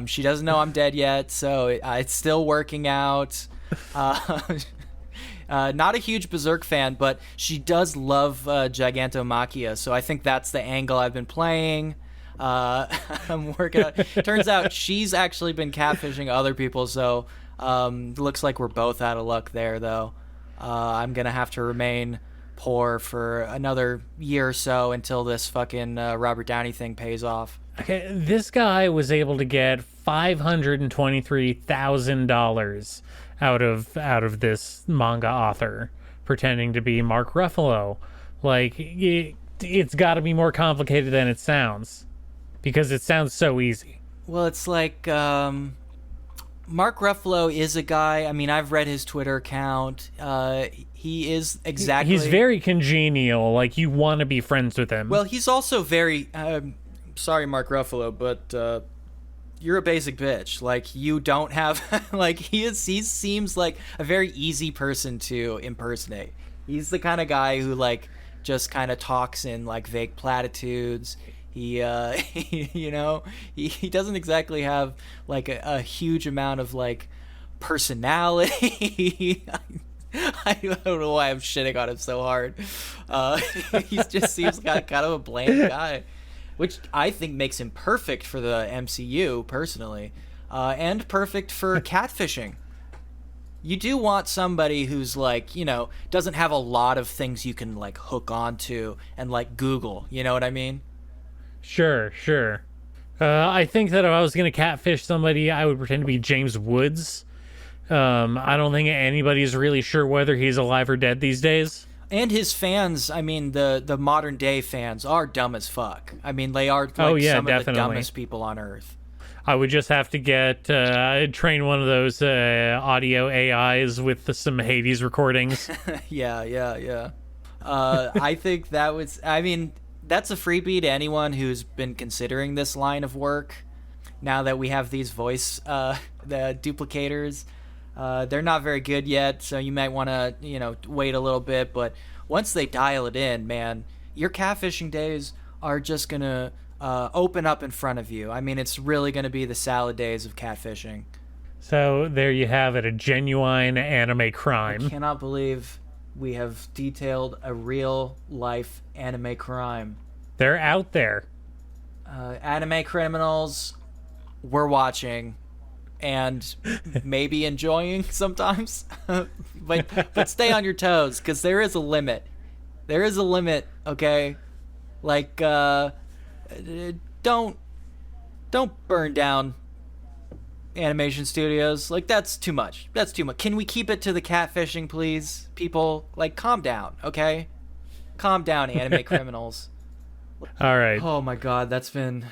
[SPEAKER 2] She doesn't know I'm dead yet, so it's still working out. Not a huge Berserk fan, but she does love Gigantomachia, so I think that's the angle I've been playing. I'm working on. Turns out she's actually been catfishing other people, so looks like we're both out of luck there, though. I'm going to have to remain poor for another year or so until this fucking Robert Downey thing pays off.
[SPEAKER 1] Okay, this guy was able to get $523,000 out of this manga author pretending to be Mark Ruffalo. Like, it's got to be more complicated than it sounds, because it sounds so easy.
[SPEAKER 2] Well, it's like Mark Ruffalo is a guy. I mean, I've read his Twitter account. He is exactly.
[SPEAKER 1] He's very congenial. Like, you want to be friends with him.
[SPEAKER 2] Well, he's also very. Sorry, Mark Ruffalo, but you're a basic bitch. Like, you don't have like he seems like a very easy person to impersonate. He's the kind of guy who like just kind of talks in like vague platitudes. He he doesn't exactly have like a huge amount of like personality. I don't know why I'm shitting on him so hard. He just seems kind of a bland guy, which I think makes him perfect for the MCU, personally, and perfect for catfishing. You do want somebody who's, like, doesn't have a lot of things you can, like, hook onto and, like, Google. You know what I mean?
[SPEAKER 1] Sure. I think that if I was going to catfish somebody, I would pretend to be James Woods. I don't think anybody's really sure whether he's alive or dead these days.
[SPEAKER 2] And his fans, I mean, the modern day fans are dumb as fuck. I mean, they are like some of the dumbest people on earth.
[SPEAKER 1] I would just have to train one of those audio AIs with some Hades recordings.
[SPEAKER 2] Yeah. I think that's a freebie to anyone who's been considering this line of work. Now that we have these voice the duplicators. They're not very good yet, so you might want to, wait a little bit. But once they dial it in, man, your catfishing days are just going to open up in front of you. I mean, it's really going to be the salad days of catfishing.
[SPEAKER 1] So there you have it, a genuine anime crime.
[SPEAKER 2] I cannot believe we have detailed a real-life anime crime.
[SPEAKER 1] They're out there.
[SPEAKER 2] Anime criminals, we're watching. And maybe enjoying sometimes, but stay on your toes, because there is a limit. There is a limit, okay? Like, don't burn down animation studios. Like, that's too much. Can we keep it to the catfishing, please, people? Like, calm down, okay? Calm down, anime criminals.
[SPEAKER 1] All right.
[SPEAKER 2] Oh my God, that's been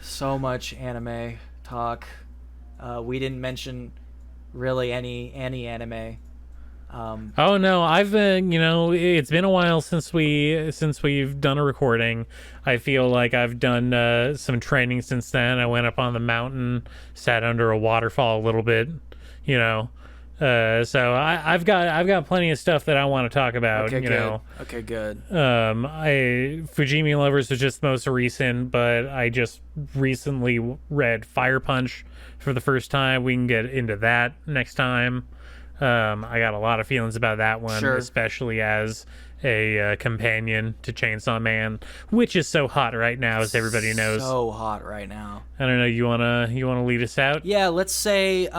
[SPEAKER 2] so much anime talk. We didn't mention really any anime.
[SPEAKER 1] Oh no, I've been, it's been a while since we've done a recording. I feel like I've done some training since then. I went up on the mountain, sat under a waterfall a little bit, So I've got plenty of stuff that I want to talk about.
[SPEAKER 2] Okay,
[SPEAKER 1] you
[SPEAKER 2] good.
[SPEAKER 1] know.
[SPEAKER 2] Okay, good.
[SPEAKER 1] Fujimi Lovers was just the most recent, but I just recently read Fire Punch for the first time. We can get into that next time. I got a lot of feelings about that one, especially as a companion to Chainsaw Man, which is so hot right now, as everybody knows.
[SPEAKER 2] So hot right now.
[SPEAKER 1] I don't know. You wanna lead us out?
[SPEAKER 2] Yeah, let's say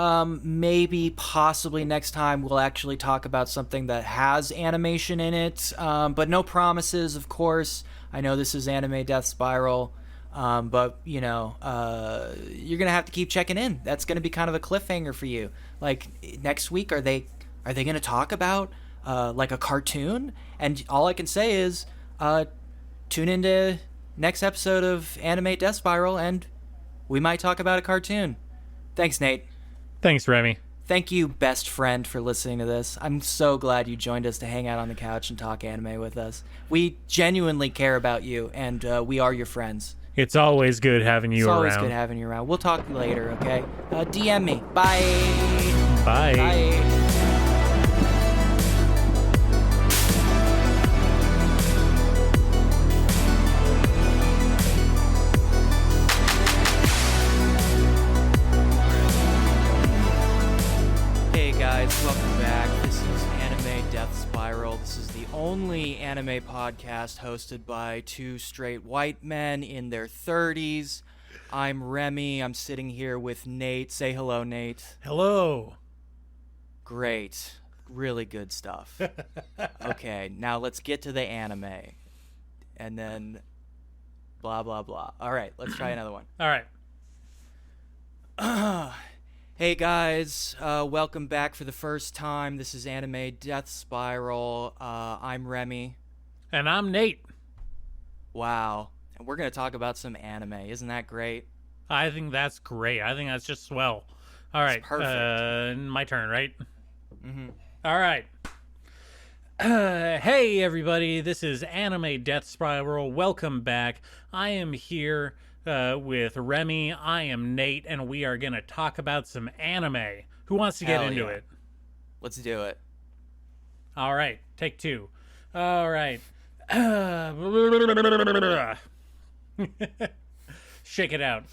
[SPEAKER 2] maybe possibly next time we'll actually talk about something that has animation in it, but no promises, of course. I know this is Anime Death Spiral, but you know, you're gonna have to keep checking in. That's gonna be kind of a cliffhanger for you. Like next week, are they gonna talk about like a cartoon? And all I can say is tune into next episode of Anime Death Spiral and we might talk about a cartoon. Thanks, Nate.
[SPEAKER 1] Thanks, Remy.
[SPEAKER 2] Thank you, best friend, for listening to this. I'm so glad you joined us to hang out on the couch and talk anime with us. We genuinely care about you, and we are your friends.
[SPEAKER 1] It's always good having you around.
[SPEAKER 2] It's always good having you around. We'll talk later, okay? DM me. Bye.
[SPEAKER 1] Bye.
[SPEAKER 2] Bye. Welcome back. This is Anime Death Spiral. This is the only anime podcast hosted by two straight white men in their 30s. I'm Remy. I'm sitting here with Nate. Say hello, Nate.
[SPEAKER 1] Hello.
[SPEAKER 2] Great. Really good stuff. Okay, now let's get to the anime. And then blah, blah, blah. All right, let's try another one.
[SPEAKER 1] All right.
[SPEAKER 2] Hey guys, welcome back for the first time. This is Anime Death Spiral. I'm Remy.
[SPEAKER 1] And I'm Nate.
[SPEAKER 2] Wow. And we're going to talk about some anime. Isn't that great?
[SPEAKER 1] I think that's great. I think that's just swell. All right.
[SPEAKER 2] Perfect.
[SPEAKER 1] My turn, right?
[SPEAKER 2] Mm-hmm.
[SPEAKER 1] All right. Hey, everybody. This is Anime Death Spiral. Welcome back. I am here with Remy. I am Nate, and we are going to talk about some anime. Who wants to get into it?
[SPEAKER 2] Let's do it.
[SPEAKER 1] All right, take two. All right. Shake it out.